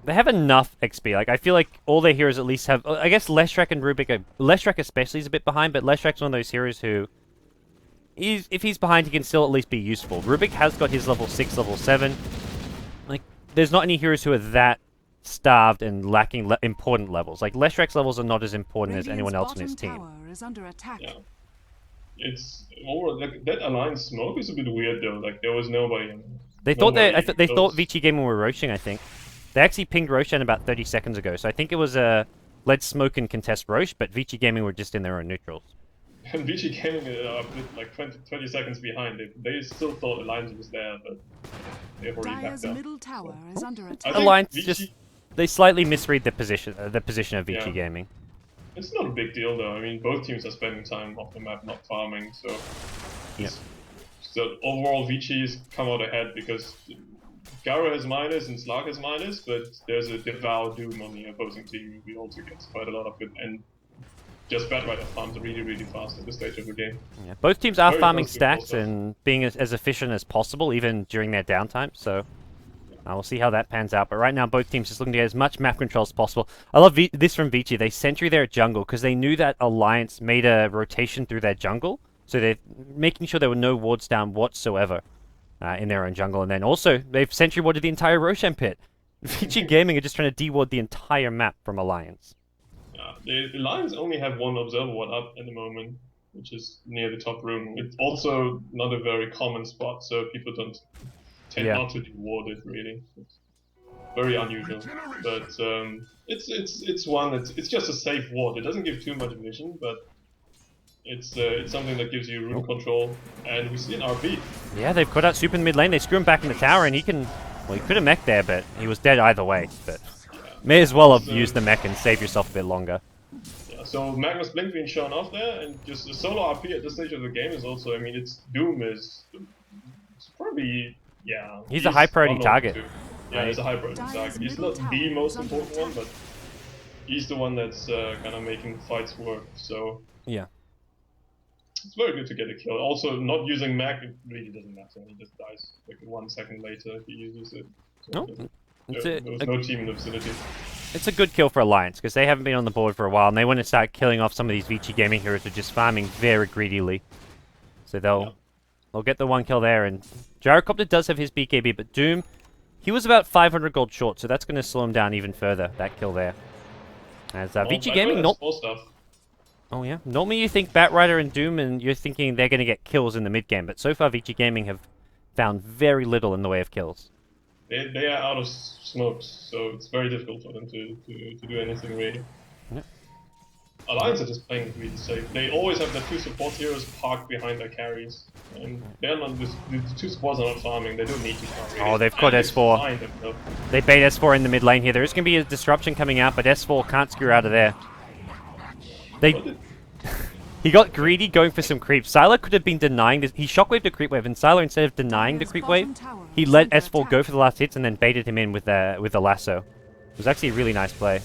They have enough XP. Like, I feel like all their heroes at least have... I guess Leshrac and Rubik... Leshrac especially is a bit behind, but Leshrac's one of those heroes who... if he's behind, he can still at least be useful. Rubik has got his level 6, level 7. Like, there's not any heroes who are that starved and lacking important levels. Like, Leshrac's levels are not as important as anyone else in his team. Tower is under attack. Yeah. It's more like that Alliance smoke is a bit weird though. Like there was nobody. They thought nobody they thought close. Vici Gaming were roaching, I think. They actually pinged Roshan about 30 seconds ago, so I think it was a led Smoke and contest Roche, but Vici Gaming were just in their own neutrals. And Vici Gaming are like 20 seconds behind. They still thought Alliance was there, but they've already Dire's backed up. middle tower is under I attack. think Alliance Vici, just they slightly misread the position of Vici Yeah. Gaming. It's not a big deal though. I mean, both teams are spending time off the map, not farming. So, Yep. so overall, Vici's come out ahead because Gara has minus and Slark has minus, but there's a Devour Doom on the opposing team. We also get quite a lot of it, and just Batrider farms really fast at this stage of the game. Yeah. Both teams are Very farming close to full stacks stuff. and being as efficient as possible, even during their downtime. So we'll see how that pans out. But right now, both teams just looking to get as much map control as possible. I love this from Vici. They sentry their jungle because they knew that Alliance made a rotation through their jungle. So they're making sure there were no wards down whatsoever in their own jungle. And then also, they've sentry warded the entire Roshan pit. Vici Gaming are just trying to de-ward the entire map from Alliance. The Lions only have one observer ward up at the moment, which is near the top room. It's also not a very common spot, so people don't tend Yeah. not to de-ward it really. It's very unusual, but it's one that's it's just a safe ward. It doesn't give too much vision, but it's something that gives you room control, and we see an RB. Yeah, they've cut out Super in the mid lane. They screw him back in the tower, and he can... Well, he could have mech there, but he was dead either way. But may as well have used the mech and saved yourself a bit longer. Yeah, so Magnus Blink being shown off there, and just a solo RP at this stage of the game is also, I mean, Doom is it's probably, yeah. He's a high priority one of target. the two. Yeah, he's a high priority target. He's not the most important one, but he's the one that's kind of making fights work, so Yeah. it's very good to get a kill. Also, not using Mac, it really doesn't matter. He just dies like 1 second later if he uses it. So No, it's there was no team in the vicinity. It's a good kill for Alliance, because they haven't been on the board for a while, and they want to start killing off some of these Vici Gaming heroes who are just farming very greedily. So they'll get the one kill there, and Gyrocopter does have his BKB, but Doom, he was about 500 gold short, so that's going to slow him down even further, that kill there. As Vici Gaming, not... Oh yeah, normally you think Batrider and Doom, and you're thinking they're going to get kills in the mid game, but so far Vici Gaming have found very little in the way of kills. They are out of smokes, so it's very difficult for them to do anything really. Yep. Alliance are just playing really safe. They always have their 2 support heroes parked behind their carries. And they're not the 2 supports are not farming, they don't need to farm really. Oh, they've got S4. Behind them, though. They bait S4 in the mid lane here. There is going to be a disruption coming out, but S4 can't screw out of there. He got greedy going for some creep. Sylar could have been denying this. He shockwaved the creep wave, and Sylar, instead of denying the creep wave, he let S4 go for the last hits and then baited him in with the lasso. It was actually a really nice play.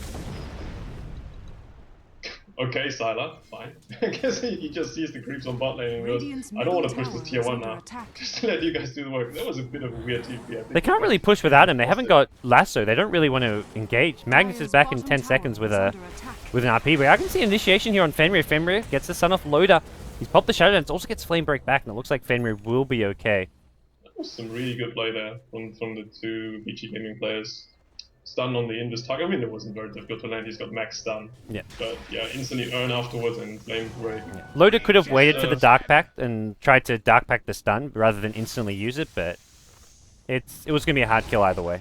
Okay, Sylar, fine. I guess he just sees the creeps on bot lane and goes, I don't want to push this tier 1 now. Just to let you guys do the work. That was a bit of a weird TP, I think. They can't really push without him. They haven't got lasso. They don't really want to engage. Magnus is back in 10 seconds with an RP. But I can see initiation here on Fenrir. Fenrir gets the Son of Loader. He's popped the Shadow Dance. Also gets Flame Break back, and it looks like Fenrir will be okay. That was some really good play there from the 2 Vici Gaming players. Stun on the Invis target. I mean, it wasn't very difficult to land. He's got max stun. Yeah. But yeah, instantly earn afterwards and Flame Break. Yeah. Loader could have waited for the Dark Pact and tried to Dark Pact the stun rather than instantly use it, but it was going to be a hard kill either way.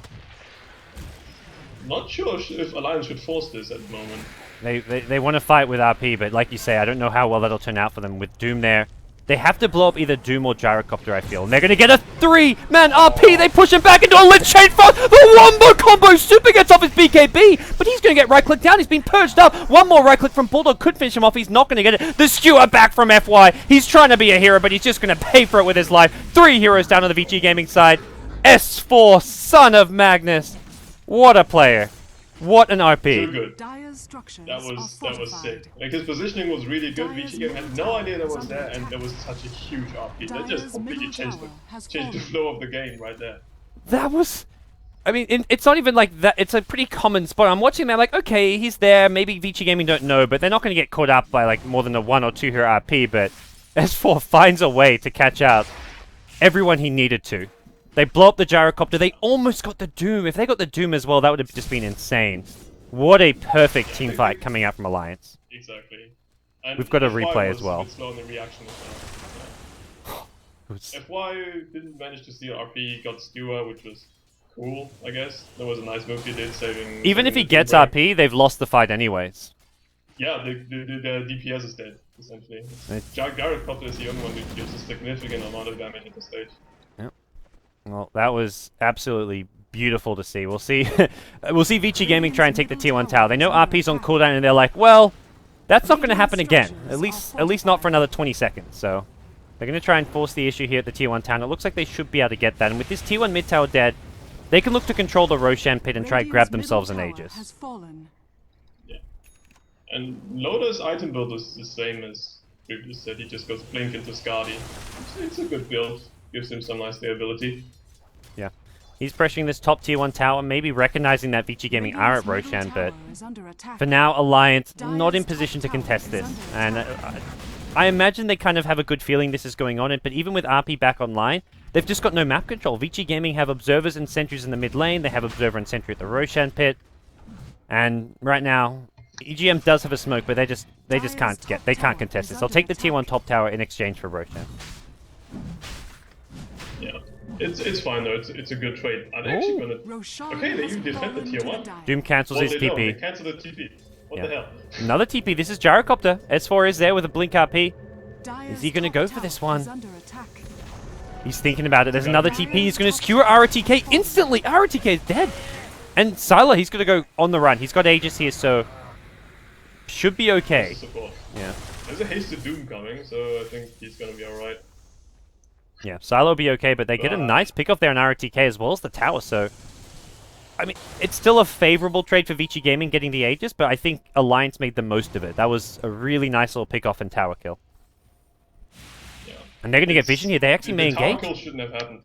Not sure if Alliance should force this at the moment. They want to fight with RP, but like you say, I don't know how well that'll turn out for them with Doom there. They have to blow up either Doom or Gyrocopter, I feel. And they're going to get a 3-man RP. They push him back into a Lich Chain Frost. The Wombo combo. Super gets off his BKB, but he's going to get right-clicked down. He's been purged up. One more right-click from Bulldog could finish him off. He's not going to get it. The Skewer back from FY. He's trying to be a hero, but he's just going to pay for it with his life. 3 heroes down on the Vici Gaming side. S4, son of Magnus. What a player. What an RP. Too good. That was sick. Like, his positioning was really good. Vici Gaming had no idea that was there, and there was such a huge RP. That just completely changed the flow of the game right there. That was... I mean, it's not even like that. It's a pretty common spot. I'm watching them like, okay, he's there. Maybe Vici Gaming don't know, but they're not going to get caught up by like more than a 1 or 2 hero RP, but S4 finds a way to catch out everyone he needed to. They blow up the Gyrocopter. They almost got the Doom. If they got the Doom as well, that would have just been insane. What a perfect team fight coming out from Alliance. Exactly. And we've got a FY replay was as well. A bit slow in the reaction as well. FY didn't manage to see RP, got Skewer, which was cool, I guess. That was a nice move he did, saving... Even if he the gets break. RP, they've lost the fight anyways. Yeah, the DPS is dead, essentially. It's- Garrett Copter is the only one who deals a significant amount of damage at the stage. Well, that was absolutely beautiful to see. We'll see. We'll see Vici Gaming try and take the tier 1 tower. They know RP's on cooldown, and they're like, well, that's not going to happen again. At least not for another 20 seconds. So they're going to try and force the issue here at the tier 1 town. It looks like they should be able to get that. And with this tier 1 mid tower dead, they can look to control the Roshan pit and try to grab themselves an Aegis. Has fallen. Yeah. And Loda's item build is the same as previous said. He just goes Blink into Skadi. It's a good build. Gives him some nice stability. Yeah. He's pressuring this top tier 1 tower, maybe recognizing that Vici Gaming are at Roshan, but for now, Alliance not in position to contest this. And I imagine they kind of have a good feeling this is going on, but even with RP back online, they've just got no map control. Vici Gaming have observers and sentries in the mid lane, they have observer and sentry at the Roshan pit, and right now, EGM does have a smoke, but they just can't contest this. They'll take the tier 1 top tower in exchange for Roshan. Yeah. It's fine though, it's a good trade. Are they actually gonna... Okay, they use defend the tier 1. Doom cancels his They don't, they TP. cancel the TP. What Yeah. the hell? Another TP, this is Gyrocopter. S4 is there with a blink RP. Is he gonna go for this one? He's thinking about it. There's another TP. He's going to skewer RTK instantly. RTK is dead. And Sylar, he's going to go on the run. He's got Aegis here, so should be okay. Support. Yeah. There's a hasted Doom coming, so I think he's gonna be alright. Yeah, Sylar will be okay, but they get a nice pick off there on RTK as well as the tower, so... I mean, it's still a favorable trade for Vici Gaming getting the Aegis, but I think Alliance made the most of it. That was a really nice little pick off and tower kill. Yeah. And they're going to get vision here. They actually may The tower engage. kill shouldn't have happened.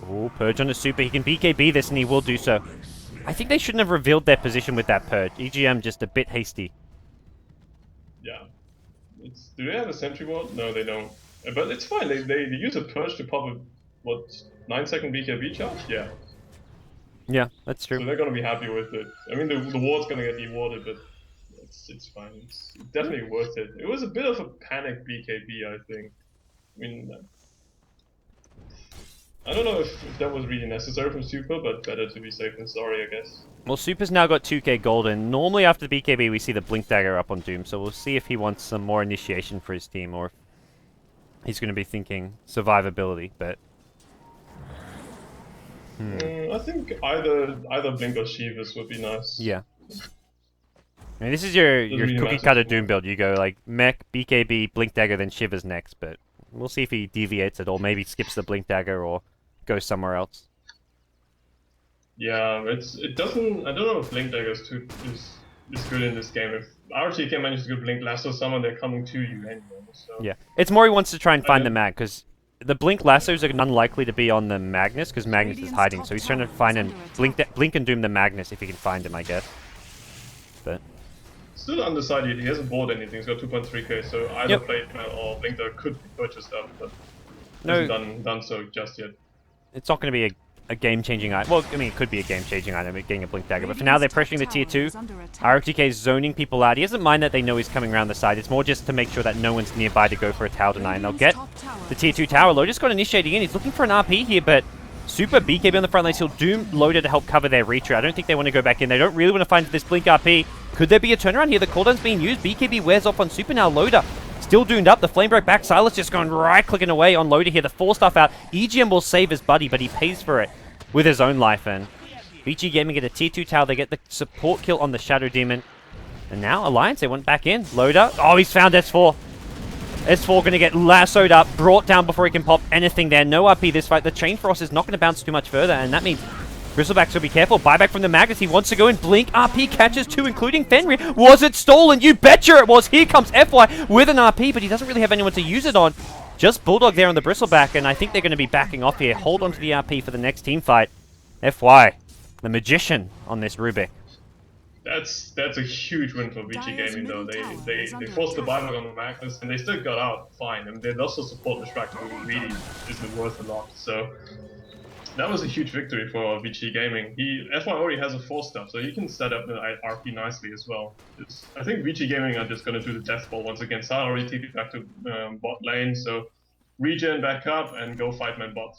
Oh, Purge on a super. He can BKB this, and he will do so. I think they shouldn't have revealed their position with that Purge. EGM just a bit hasty. Yeah. Do they have a sentry ward? No, they don't. But it's fine. They use a Purge to pop a, what, 9-second BKB charge? Yeah. Yeah, that's So true. they're gonna be happy with it. I mean, the ward's gonna get dewarded, but it's fine. It's definitely worth it. It was a bit of a panic BKB, I think. I mean, I don't know if that was really necessary from Super, but better to be safe than sorry, I guess. Well, Super's now got 2k gold, and normally after the BKB we see the Blink Dagger up on Doom, so we'll see if he wants some more initiation for his team, or if he's going to be thinking survivability, but... I think either Blink or Shivas would be nice. Yeah. I mean, this is your really cookie matter cutter for Doom me. build. You go like Mech, BKB, Blink Dagger, then Shivers next, but we'll see if he deviates at all. Maybe skips the Blink Dagger or goes somewhere else. Yeah, it doesn't. I don't know if Blink Dagger is good in this game. If RTK manages to Blink Lasso someone, they're coming to you anyway. So. Yeah. It's more he wants to try and find know. the Mag, because the Blink Lassos are unlikely to be on the Magnus, because Magnus is hiding, so he's trying to find and Blink and Doom the Magnus if he can find him, I guess. But... Still undecided. He hasn't bought anything. He's got 2.3k, so either Playtime or Blink Dagger could be purchased up, but hasn't done so just yet. It's not going to be a game-changing item. Well, I mean, it could be a game-changing item, getting a Blink Dagger, but for now they're pressuring the tier 2. RTK is zoning people out. He doesn't mind that they know he's coming around the side. It's more just to make sure that no one's nearby to go for a tower deny, and they'll get the tier 2 tower. Lotus got initiating in. He's looking for an RP here, but Super BKB on the front line. He'll Doom Loader to help cover their retreat. I don't think they want to go back in. They don't really want to find this Blink RP. Could there be a turnaround here? The cooldown's being used. BKB wears off on Super now. Loader still doomed up. The flame broke back. Silas just going right-clicking away on Loader here. The 4-stuff out. EGM will save his buddy, but he pays for it with his own life. And Vici Gaming get a tier 2 tower. They get the support kill on the Shadow Demon. And now Alliance, they went back in. Loader. Oh, he's found S4. S4 going to get lassoed up, brought down before he can pop anything there. No RP this fight. The Chain Frost is not going to bounce too much further, and that means Bristleback will be careful. Buyback from the Magus. He wants to go in. Blink. RP catches 2, including Fenrir. Was it stolen? You betcha it was. Here comes FY with an RP, but he doesn't really have anyone to use it on. Just Bulldog there on the Bristleback, and I think they're going to be backing off here. Hold on to the RP for the next team fight. FY, the magician on this Rubik. That's a huge win for Vici Gaming though. They forced the buyback on the Magnus and they still got out fine. And they also support the Shrek, who really isn't worth a lot. So that was a huge victory for Vici Gaming. FY already has a 4-stuff, so he can set up the RP nicely as well. I think Vici Gaming are just gonna do the death ball once again. Sal already TP back to bot lane, so regen back up and go 5-man bot.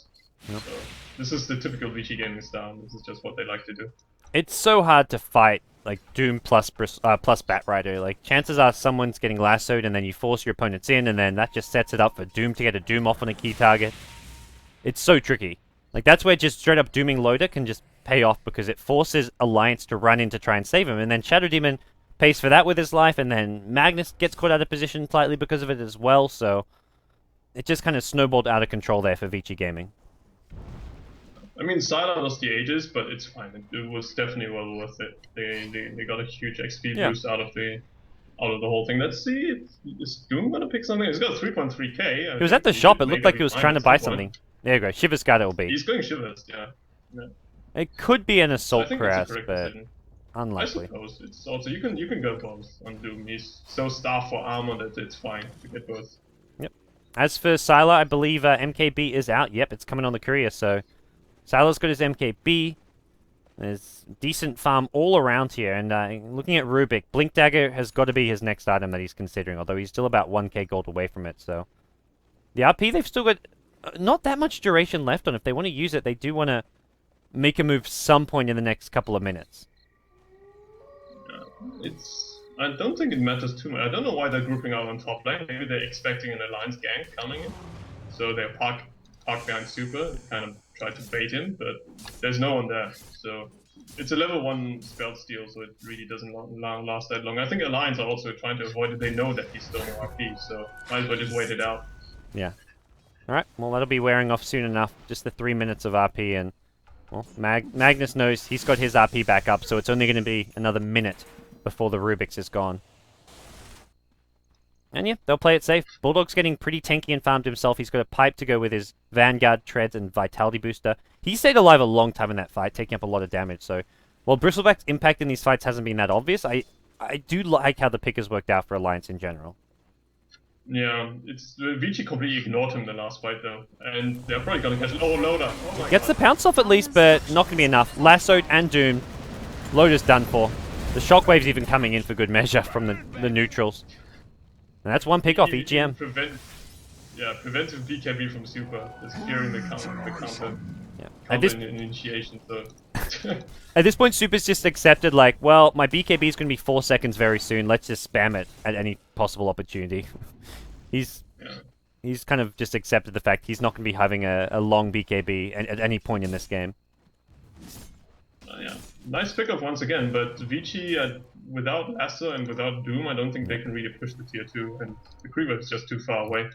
Yep. So this is the typical Vici gaming style. This is just what they like to do. It's so hard to fight like Doom plus plus Batrider. Like chances are someone's getting lassoed, and then you force your opponents in, and then that just sets it up for Doom to get a Doom off on a key target. It's so tricky. Like that's where just straight up dooming Loader can just pay off because it forces Alliance to run in to try and save him, and then Shadow Demon pays for that with his life, and then Magnus gets caught out of position slightly because of it as well. So it just kind of snowballed out of control there for Vici Gaming. I mean, Sylar lost the Aegis, but it's fine. It was definitely well worth it. They got a huge XP boost out of the whole thing. Let's see, is Doom gonna pick something? He's got 3.3k. He was at the shop. It looked like he was trying to buy something. There you go. Shivers got it will be. He's going Shivers, yeah. It could be an I assault think press, it's a correct but decision. unlikely. I suppose it's also you can go both on Doom. He's so staffed for armor that it's fine to get both. Yep. As for Sylar, I believe MKB is out. Yep, it's coming on the courier. So Sylar's got his MKB. There's decent farm all around here, and looking at Rubik, Blink Dagger has got to be his next item that he's considering, although he's still about 1k gold away from it, so... The RP, they've still got not that much duration left on. If they want to use it, they do want to make a move some point in the next couple of minutes. I don't think it matters too much. I don't know why they're grouping out on top lane. Maybe they're expecting an Alliance gank coming in, so they're park behind Super, kind of try to bait him, but there's no one there. So it's a level 1 spell steal, so it really doesn't last that long. I think Alliance are also trying to avoid it. They know that he's still no RP, so might as well just wait it out. Yeah. Alright, well that'll be wearing off soon enough. Just the 3 minutes of RP, and well, Magnus knows he's got his RP back up, so it's only going to be another minute before the Rubik's is gone. And yeah, they'll play it safe. Bulldog's getting pretty tanky and farmed himself. He's got a pipe to go with his Vanguard, Treads, and Vitality Booster. He stayed alive a long time in that fight, taking up a lot of damage. So, while Bristleback's impact in these fights hasn't been that obvious, I do like how the pick has worked out for Alliance in general. Yeah, it's Vici completely ignored him the last fight though, and they're probably gonna catch it. Oh, Loader! Oh my Gets God. the pounce off at least, but not going to be enough. Lassoed and doomed. Loader's done for. The Shockwave's even coming in for good measure from the neutrals. And that's one pick off EGM. Preventive BKB from Super, just fearing the counter. Yeah. Initiation, so... At this point, Super's just accepted, like, well, my BKB is going to be 4 seconds very soon. Let's just spam it at any possible opportunity. He's kind of just accepted the fact he's not going to be having a long BKB at any point in this game. Yeah, nice pickup once again, but Vici, without Lasso and without Doom, I don't think they can really push the tier 2, and the Creeper is just too far away.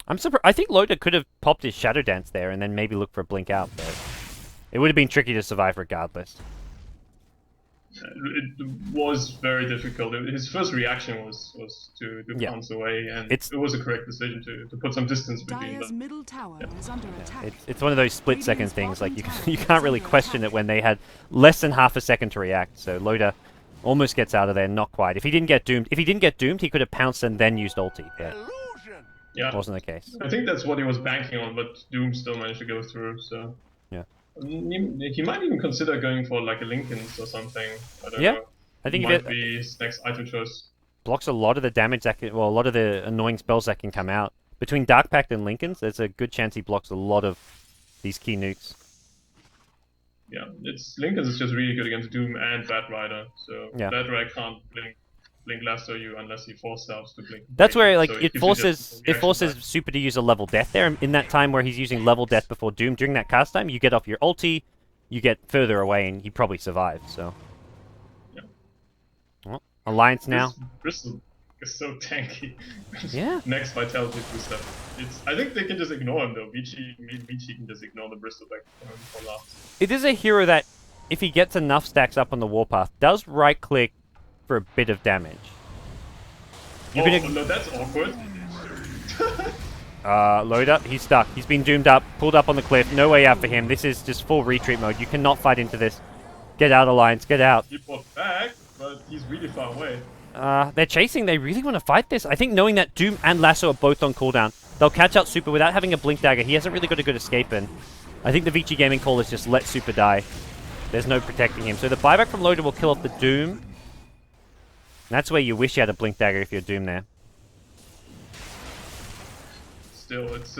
I'm surprised. I think Loader could have popped his Shadow Dance there and then maybe look for a blink out, but it would have been tricky to survive regardless. It was very difficult. His first reaction was to bounce away, and it was a correct decision to put some distance between Dire's them. middle tower is under attack. It's one of those split-second things. Like you can't really question it when they had less than half a second to react. So Loader almost gets out of there, not quite. If he didn't get doomed, he could have pounced and then used ulti. Yeah, wasn't the case. I think that's what he was banking on, but Doom still managed to go through. So yeah, he might even consider going for like a Lincoln's or something. I don't know. I think it might be his next item choice. Blocks a lot of the damage that can, well, a lot of the annoying spells that can come out. Between Dark Pact and Lincoln's, there's a good chance he blocks a lot of these key nukes. Yeah, Lincoln's is just really good against Doom and Batrider. So Batrider can't blink lasso you unless he force selves to blink. That's where so it forces Super to use a level death there. In that time where he's using level death before Doom, during that cast time, you get off your ulti, you get further away, and he probably survives. So, yeah. Well, Alliance now. Bristol is so tanky. Yeah. Next Vitality booster. I think they can just ignore him though. Vici can just ignore the Bristol back for last. It is a hero that, if he gets enough stacks up on the warpath, does right click for a bit of damage. No, that's awkward. Loader, he's stuck. He's been doomed up, pulled up on the cliff. No way out for him. This is just full retreat mode. You cannot fight into this. Get out, Alliance. Get out. He fought back, but he's really far away. They're chasing. They really want to fight this. I think knowing that Doom and Lasso are both on cooldown, they'll catch out Super without having a Blink Dagger. He hasn't really got a good escape in. I think the Vici gaming call is just let Super die. There's no protecting him. So the buyback from Loader will kill off the Doom. That's where you wish you had a Blink Dagger if you're Doom there. Still, it's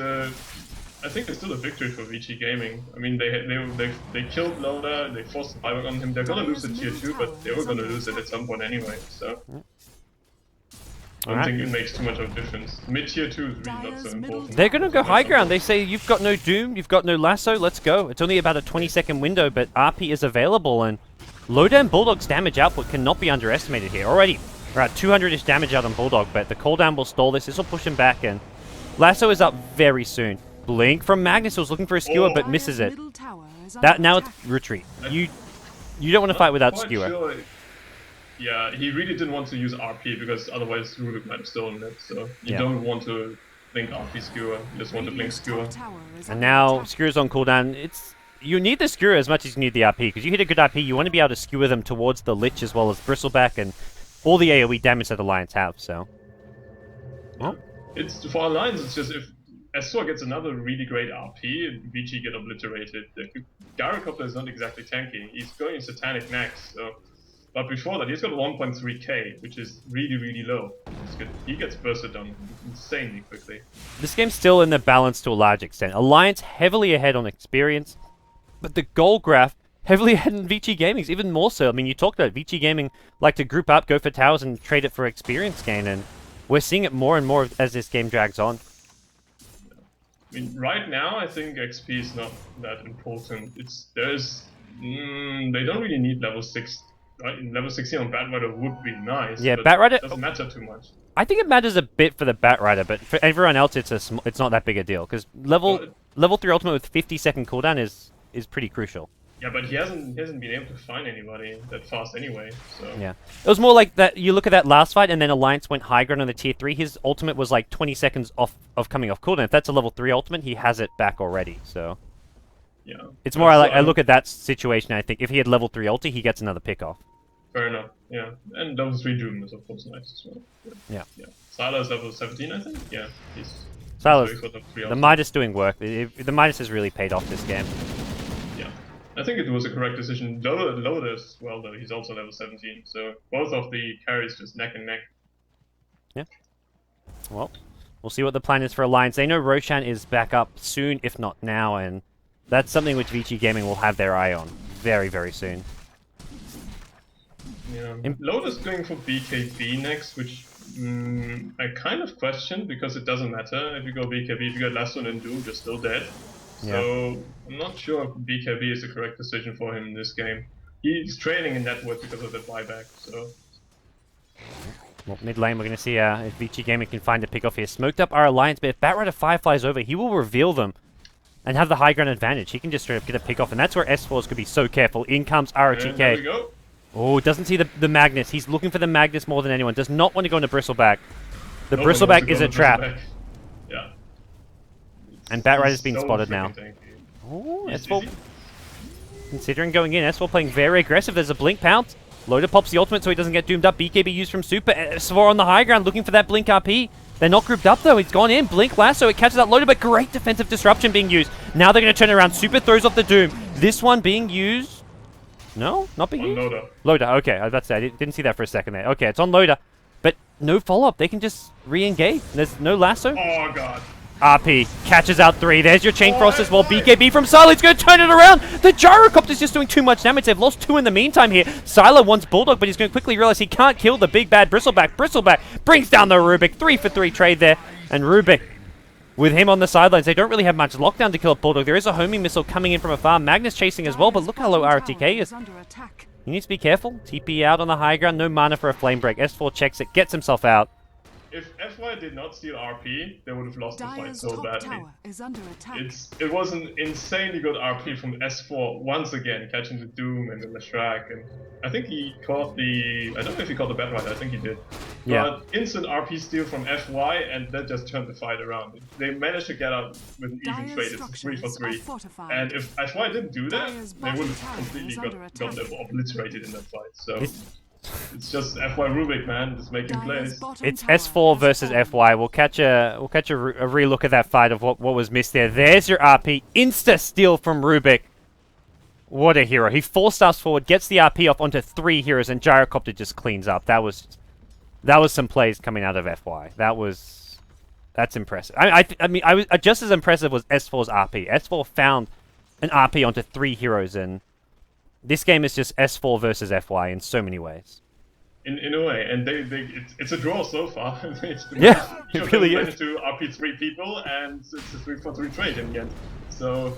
I think it's still a victory for Vici Gaming. I mean, they killed Loda, they forced the buyback on him. They're gonna lose the tier 2, but they were gonna lose it at some point anyway. So I don't think it makes too much of a difference. Mid tier 2 is really not so important. They're gonna go high ground. They say you've got no Doom, you've got no Lasso. Let's go. It's only about a 20-second window, but RP is available, and Loda and Bulldog's damage output cannot be underestimated here. Already, we're at 200-ish damage out on Bulldog, but the cooldown will stall this. This will push him back, and Lasso is up very soon. Blink from Magnus was looking for a skewer, but misses it. That now it's retreat. You don't want to fight without skewer. Sure. Yeah, he really didn't want to use RP because otherwise Rubik might have stolen it. So you don't want to blink RP skewer. You just want to blink skewer. And now skewer's on cooldown. You need the skewer as much as you need the RP, because you hit a good RP, you want to be able to skewer them towards the Lich as well as Bristleback and all the AoE damage that Alliance have. So, well, it's for Alliance. It's just if S4 gets another really great RP and Vici get obliterated. The Gyrocopter is not exactly tanky. He's going Satanic next, so. But before that, he's got 1.3k, which is really, really low. He gets bursted on insanely quickly. This game's still in the balance to a large extent. Alliance heavily ahead on experience, but the goal graph heavily ahead in Vici Gaming's even more so. I mean, you talked about Vici Gaming like to group up, go for towers, and trade it for experience gain, and we're seeing it more and more as this game drags on. I mean, right now, I think XP is not that important. They don't really need level 6. Right? Level 16 on Batrider would be nice. Yeah, but Batrider it doesn't matter too much. I think it matters a bit for the Batrider, but for everyone else, it's not that big a deal, because level 3 ultimate with 50-second cooldown is pretty crucial. Yeah, but he hasn't been able to find anybody that fast anyway. So yeah, it was more like that. You look at that last fight, and then Alliance went high ground on the tier 3. His ultimate was like 20 seconds off of coming off cooldown. If that's a level 3 ultimate, he has it back already. So yeah, it's more I look at that situation. I think if he had level 3 ulti, he gets another pick off. Fair enough, yeah. And level 3 Doom is of course nice as well. Yeah. Sylar is level 17, I think? Yeah, Sylar's the Midas doing work. The Midas has really paid off this game. Yeah. I think it was a correct decision. Loda as well, though. He's also level 17, so both of the carries just neck and neck. Yeah. Well, we'll see what the plan is for Alliance. They know Roshan is back up soon, if not now, and that's something which Vici Gaming will have their eye on very, very soon. Yeah, Loda's going for BKB next, which I kind of question because it doesn't matter if you go BKB. If you get Lasso and Doom, you're still dead. Yeah. So I'm not sure if BKB is the correct decision for him in this game. He's training in network because of the buyback. So. Well, mid lane, we're going to see if Vici Gaming can find a pick off here. Smoked up our Alliance, but if Batrider 5 flies over, he will reveal them and have the high ground advantage. He can just straight up get a pick off, and that's where S4s could be so careful. In comes ROTK. There we go. Oh, doesn't see the Magnus. He's looking for the Magnus more than anyone. Does not want to go into Bristleback. The Bristleback is a trap. Yeah. And Batrider's been so spotted now. tanky. Oh, S4. Considering going in, S4 playing very aggressive. There's a blink pounce. Loda pops the ultimate so he doesn't get doomed up. BKB used from Super. S4 on the high ground looking for that blink RP. They're not grouped up though. He's gone in. Blink lasso. It catches out Loda, but great defensive disruption being used. Now they're going to turn around. Super throws off the Doom. This one being used. No, not being used? Loda. Loda, okay. I was about to say, I didn't see that for a second there. Okay, it's on Loda. But no follow-up. They can just re-engage. There's no lasso. Oh, God. RP catches out 3. There's your Chain Frost as well. BKB from Sylar. He's going to turn it around. The Gyrocopter's just doing too much damage. They've lost 2 in the meantime here. Sylar wants Bulldog, but he's going to quickly realize he can't kill the big bad Bristleback. Bristleback brings down the Rubik. 3 for 3 trade there. And Rubik, with him on the sidelines, they don't really have much lockdown to kill up Bulldog. There is a homing missile coming in from afar. Magnus chasing as well, but look how low RTK is. He needs to be careful. TP out on the high ground. No mana for a flame break. S4 checks it, gets himself out. If FY did not steal RP, they would have lost the fight so badly. It was an insanely good RP from S4 once again, catching the Doom and the Lashrak, and I think he caught the. I don't know if he caught the Batrider. I think he did. Yeah. But instant RP steal from FY, and that just turned the fight around. They managed to get out with an even trade. It's 3 for 3. And if FY didn't do that, they would have completely got them obliterated in that fight. So. It's just FY Rubik, man, just making plays. It's S4 versus FY. We'll catch a relook at that fight of what was missed there. There's your RP. Insta steal from Rubik. What a hero. He 4-stars forward, gets the RP off onto 3 heroes, and Gyrocopter just cleans up. That was some plays coming out of FY. That was That's impressive. I mean, I was just as impressive was S4's RP. S4 found an RP onto 3 heroes, and this game is just S4 versus FY in so many ways. In a way, and it's a draw so far. Yeah, it really is. To RP 3 people, and it's a 3-for-3 trade in the end. So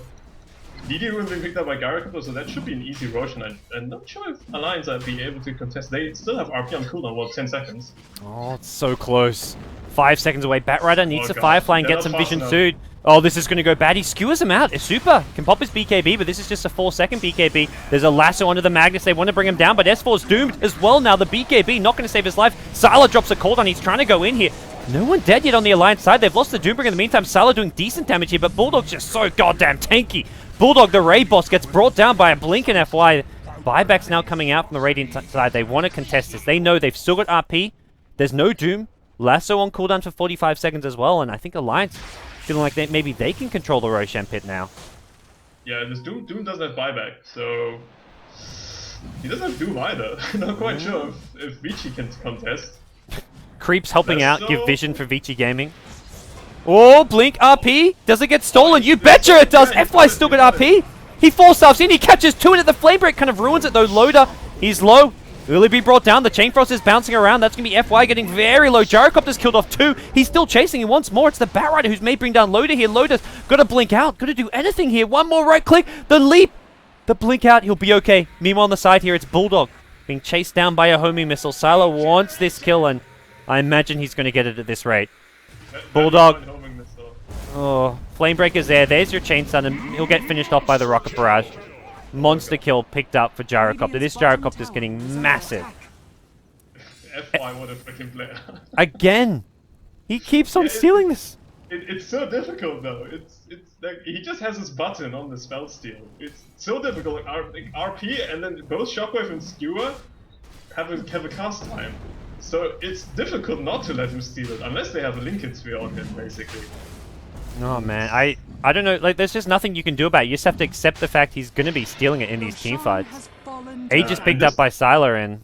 DD Rune being picked up by Gyrocompter, so that should be an easy Roshan. I'm not sure if Alliance will be able to contest. They still have RP on cooldown, what, 10 seconds? Oh, it's so close. 5 seconds away. Batrider needs to Firefly and They're get some not vision fast soon. Oh, this is going to go bad. He skewers him out. It's super. Can pop his BKB, but this is just a 4-second BKB. There's a lasso onto the Magnus. They want to bring him down, but S4's doomed as well now. The BKB not going to save his life. Sylar drops a cooldown. He's trying to go in here. No one dead yet on the Alliance side. They've lost the Doombringer in the meantime. Sylar doing decent damage here, but Bulldog's just so goddamn tanky. Bulldog, the raid boss, gets brought down by a blink in FY. Buyback's now coming out from the Radiant side. They want to contest this. They know they've still got RP. There's no Doom. Lasso on cooldown for 45 seconds as well, and I think Alliance feeling like maybe they can control the Roshan pit now. Yeah, this Doom doesn't have buyback, so he doesn't have Doom either. Not quite sure if Vici can contest. Creeps helping out, give vision for Vici Gaming. Oh, Blink RP! Does it get stolen? You betcha it does! FY still got RP! He 4-staffs in, he catches 2 into the flame break, kind of ruins it though. Loader, he's low. Will he be brought down? The Chain Frost is bouncing around. That's going to be FY getting very low. Gyrocopter's killed off 2. He's still chasing. He wants more. It's the Batrider who's may bring down Loader here. Loader's got to blink out. Got to do anything here. One more right click. The leap. The blink out. He'll be okay. Meanwhile on the side here, it's Bulldog being chased down by a homing missile. Sylar wants this kill, and I imagine he's going to get it at this rate. Bulldog. Oh, Flamebreaker's there. There's your Chain Stun, and he'll get finished off by the Rocket Barrage. Monster kill picked up for Gyrocopter. This Gyrocopter's getting massive. FY, what a freaking player. Again! He keeps on stealing this. It's so difficult though. It's like he just has his button on the spell steal. It's so difficult. Like RP and then both Shockwave and Skewer have a cast time. So it's difficult not to let him steal it unless they have a Lincoln Sphere on him, basically. Oh man, I don't know, like there's just nothing you can do about it. You just have to accept the fact he's gonna be stealing it in these teamfights. Aegis picked up by Sylar, and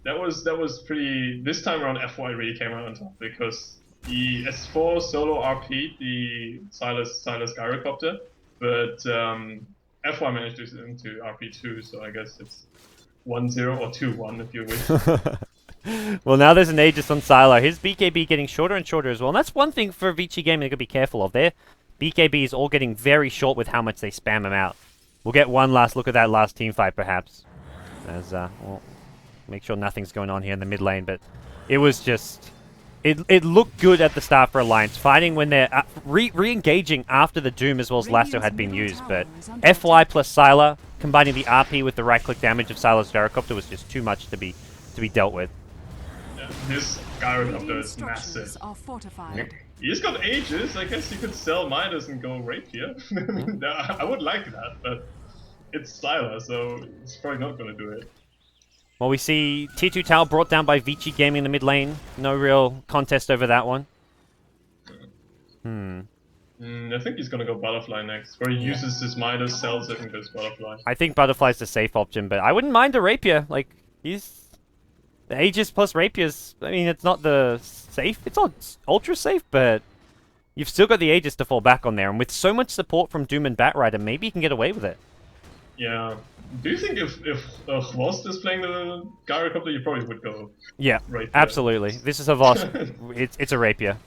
that was pretty. This time around FY really came out on top because the S4 solo RP the Sylas Gyrocopter, but FY managed to RP2, so I guess it's 1-0 or 2-1 if you wish. Well, now there's an Aegis on Sylar. His BKB getting shorter and shorter as well. And that's one thing for Vici Gaming they've got to be careful of. Their BKB is all getting very short with how much they spam them out. We'll get one last look at that last team fight, perhaps. As, we'll make sure nothing's going on here in the mid lane. But it was just... It looked good at the start for Alliance, fighting when they're re-engaging after the Doom as well as Lasso had been used. But FY plus Sylar, combining the RP with the right-click damage of Sylar's Gyrocopter was just too much to be dealt with. This Gyrocopter is massive. He's got Aegis. I guess you could sell Midas and go Rapier. I would like that, but it's Sylar, so it's probably not going to do it. Well, we see T2 Tower brought down by Vici Gaming in the mid lane. No real contest over that one. I think he's going to go Butterfly next, where he uses his Midas, sells it, and goes Butterfly. I think Butterfly's the safe option, but I wouldn't mind a Rapier. Like, he's... The Aegis plus Rapiers, I mean, it's not the safe, it's not ultra safe, but you've still got the Aegis to fall back on there, and with so much support from Doom and Batrider, maybe you can get away with it. Yeah. Do you think if Hvost is playing the Gyrocopter, you probably would go Rapier? Absolutely. This is a Hvost, it's a Rapier.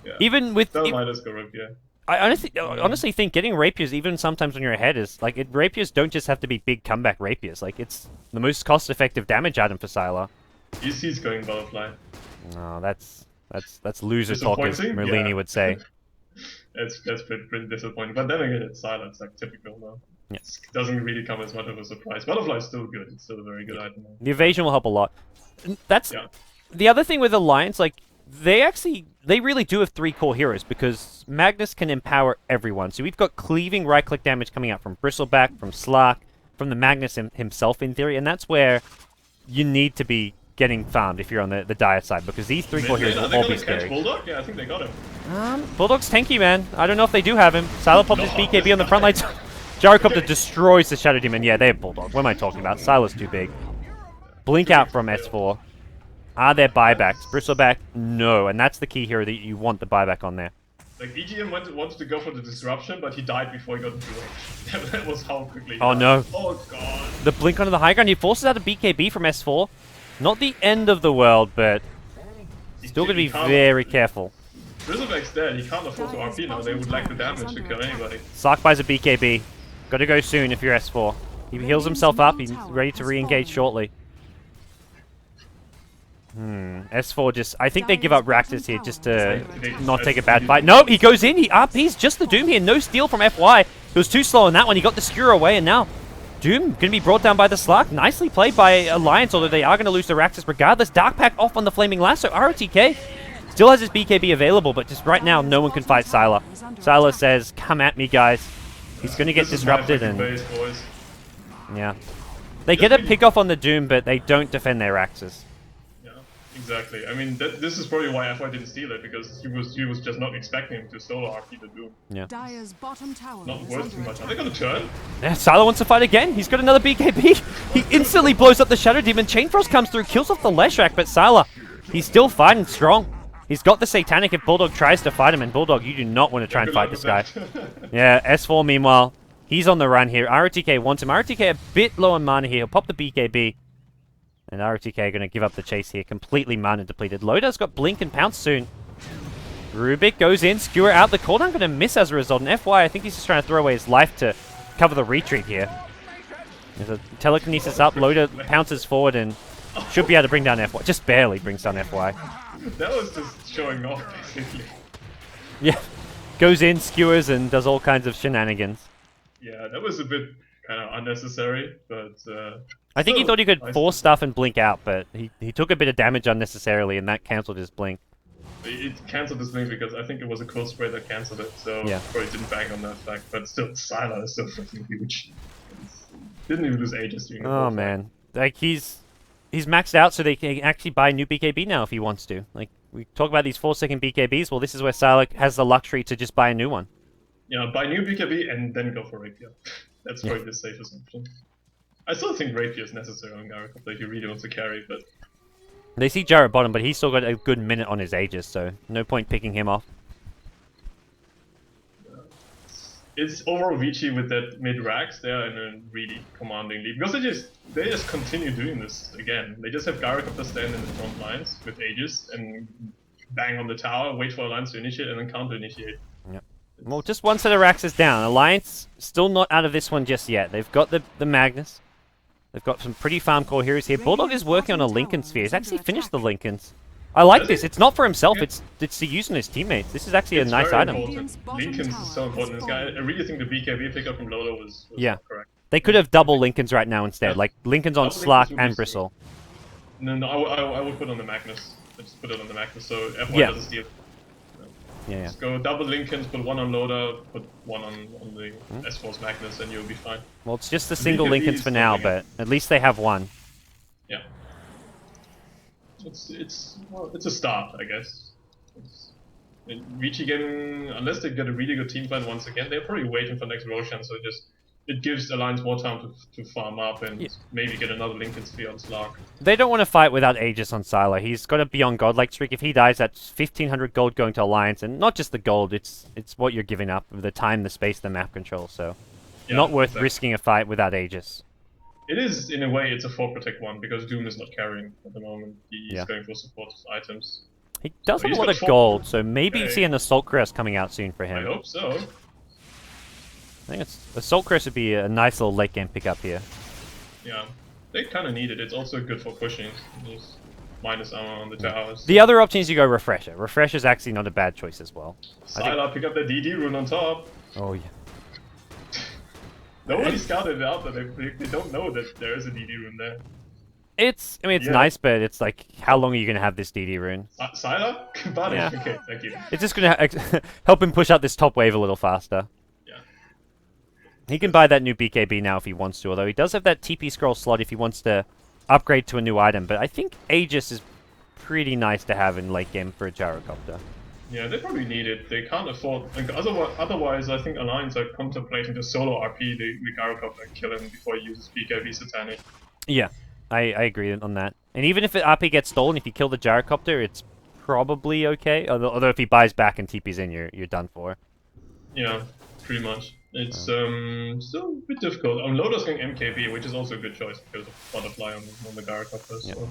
Yeah. Even with... Might just go Rapier. I honestly think getting Rapiers, even sometimes when you're ahead, is like Rapiers don't just have to be big comeback Rapiers. Like it's the most cost-effective damage item for Sylar. He's going Butterfly. No, that's loser talk, as Merlini would say. That's pretty disappointing. But then again, it's Sylar. It's like typical now. Yeah. It doesn't really come as much of a surprise. Butterfly is still good. It's still a very good item. The evasion will help a lot. That's the other thing with Alliance. Like they really do have 3 core heroes because Magnus can empower everyone. So we've got cleaving right-click damage coming out from Bristleback, from Slark, from the Magnus himself in theory, and that's where you need to be getting farmed if you're on the dire side, because these 3 core heroes will all be scary. Bulldog? Yeah, I think they got him. Bulldog's tanky, man. I don't know if they do have him. Sylar popped his BKB on the front lines. Gyrocopter destroys the Shadow Demon. Yeah, they have Bulldog. What am I talking about? Sylar's too big. Blink out from S4. Are there buybacks? Bristleback? No, and that's the key here that you want the buyback on there. Like, EGM wanted to go for the disruption, but he died before he got into range. That was how quickly he Oh died. no. Oh god. The blink onto the high ground. He forces out a BKB from S4. Not the end of the world, but still going to be very careful. Bristleback's dead. He can't afford to RP now. They would lack the damage to kill anybody. Sark buys a BKB. Got to go soon if you're S4. He heals himself up. He's ready to re-engage shortly. S4 just... I think they give up Raktus here just to not take a bad fight. No, he goes in. He RPs just the Doom here. No steal from FY. He was too slow on that one. He got the Skewer away, and now Doom going to be brought down by the Slark. Nicely played by Alliance, although they are going to lose the Raktus regardless. Dark Pack off on the Flaming Lasso. ROTK still has his BKB available, but just right now, no one can fight Sylar. Sylar says, come at me, guys. He's going to get disrupted, and... base, boys. Yeah. They get a pick off on the Doom, but they don't defend their Axes. Yeah, exactly. I mean, this is probably why FY didn't steal it, because he was just not expecting him to solo RP the Doom. Yeah. Dire's bottom tower Not is worth under too much. attack. Are they gonna turn? Yeah, Sylar wants to fight again. He's got another BKB. He instantly blows up the Shadow Demon. Chainfrost comes through, kills off the Leshrac, but Sylar, he's still fighting strong. He's got the Satanic if Bulldog tries to fight him, and Bulldog, you do not want to try and fight this guy. Yeah, S4 meanwhile, he's on the run here. ROTK wants him. ROTK a bit low on mana here. He'll pop the BKB. And ROTK going to give up the chase here. Completely mana depleted. Loda's got Blink and Pounce soon. Rubik goes in. Skewer out. The cooldown going to miss as a result. And FY, I think he's just trying to throw away his life to cover the retreat here. There's a telekinesis up. Loda pounces forward and should be able to bring down FY. Just barely brings down FY. That was just showing off, basically. Yeah. Goes in, skewers, and does all kinds of shenanigans. Yeah, that was a bit kind of unnecessary, but... I think he thought he could nice. force stuff and blink out, but he took a bit of damage unnecessarily, and that cancelled his blink. It cancelled this thing because I think it was a cold spray that cancelled it, so Yeah. probably didn't bang on that fact, but still, Sylar is so freaking huge. Didn't even lose ages doing it. Oh man, like he's maxed out, so they can actually buy new BKB now if he wants to. Like we talk about these 4-second BKBs. Well, this is where Sylar has the luxury to just buy a new one. Yeah, buy new BKB and then go for Rapier. That's probably the safest option. I still think Rapier is necessary on Garrett if he really wants to carry, but They see Jarrett bottom, but he's still got a good minute on his Aegis, so no point picking him off. it's overall Vici with that mid racks. They are in a really commanding lead because they just continue doing this again. They just have Gyrocopter stand in the front lines with Aegis and bang on the tower, wait for Alliance to initiate, and then counter initiate. Yep. Well, just one set of racks is down. Alliance still not out of this one just yet. They've got the Magnus. They've got some pretty farm core heroes here. Bulldog is working on a Lincoln Sphere. He's actually finished the Lincolns. I like this. It's not for himself. Yeah. It's to use on his teammates. This is actually a nice very item. important. Lincolns is so important. This guy, I really think the BKB pickup from Lolo was Yeah. not correct. They could have double Lincolns right now instead. Yeah. Like Lincolns on Double Lincolns Slark would be and sick. Bristle. No, I would put on the Magnus. I just put it on the Magnus, so F1 Yeah. doesn't steal. Yeah. Just go double Lincolns, put one on Loader, put one on the S-Force Magnus, and you'll be fine. Well, it's just the single BKB Lincolns is for now, something but at least they have one. Yeah. It's a start, I guess. Vici getting, unless they get a really good team plan once again, they're probably waiting for next Roshan, so it gives Alliance more time to farm up and maybe get another Lincoln Sphere on Slark. They don't want to fight without Aegis on Sylar. He's got a Beyond Godlike streak. If he dies, that's 1,500 gold going to Alliance, and not just the gold, it's what you're giving up, the time, the space, the map control, so Yeah, not worth exactly. risking a fight without Aegis. It is, in a way, it's a 4 protect one, because Doom is not carrying at the moment. He's Yeah. going for support items. He does Oh, have a he's lot got of four- gold, so maybe Okay. see an Assault Crest coming out soon for I him. hope so. I think Assault Crest would be a nice little late game pickup here. Yeah. They kind of need it. It's also good for pushing. He's minus armor on the towers. The other option is you go Refresher. Refresher's actually not a bad choice as well. Sylar, pick up the DD rune on top. Oh yeah. Nobody scouted it out, that they don't know that there is a DD rune there. It's Yeah. nice, but it's like, how long are you going to have this DD rune? Sylar? Body. Yeah. Okay, thank you. It's just going to help him push out this top wave a little faster. Yeah. He can buy that new BKB now if he wants to, although he does have that TP scroll slot if he wants to upgrade to a new item. But I think Aegis is pretty nice to have in late game for a gyrocopter. Yeah, they probably need it. They can't afford. Like, otherwise, I think Alliance are contemplating to solo RP the Gyrocopter and kill him before he uses BKB Satanic. Yeah, I agree on that. And even if the RP gets stolen, if you kill the gyrocopter, it's probably okay. Although if he buys back and TP's in, you're done for. Yeah, pretty much. It's still a bit difficult. Loda's going MKB, which is also a good choice because of Butterfly on the gyrocopter, so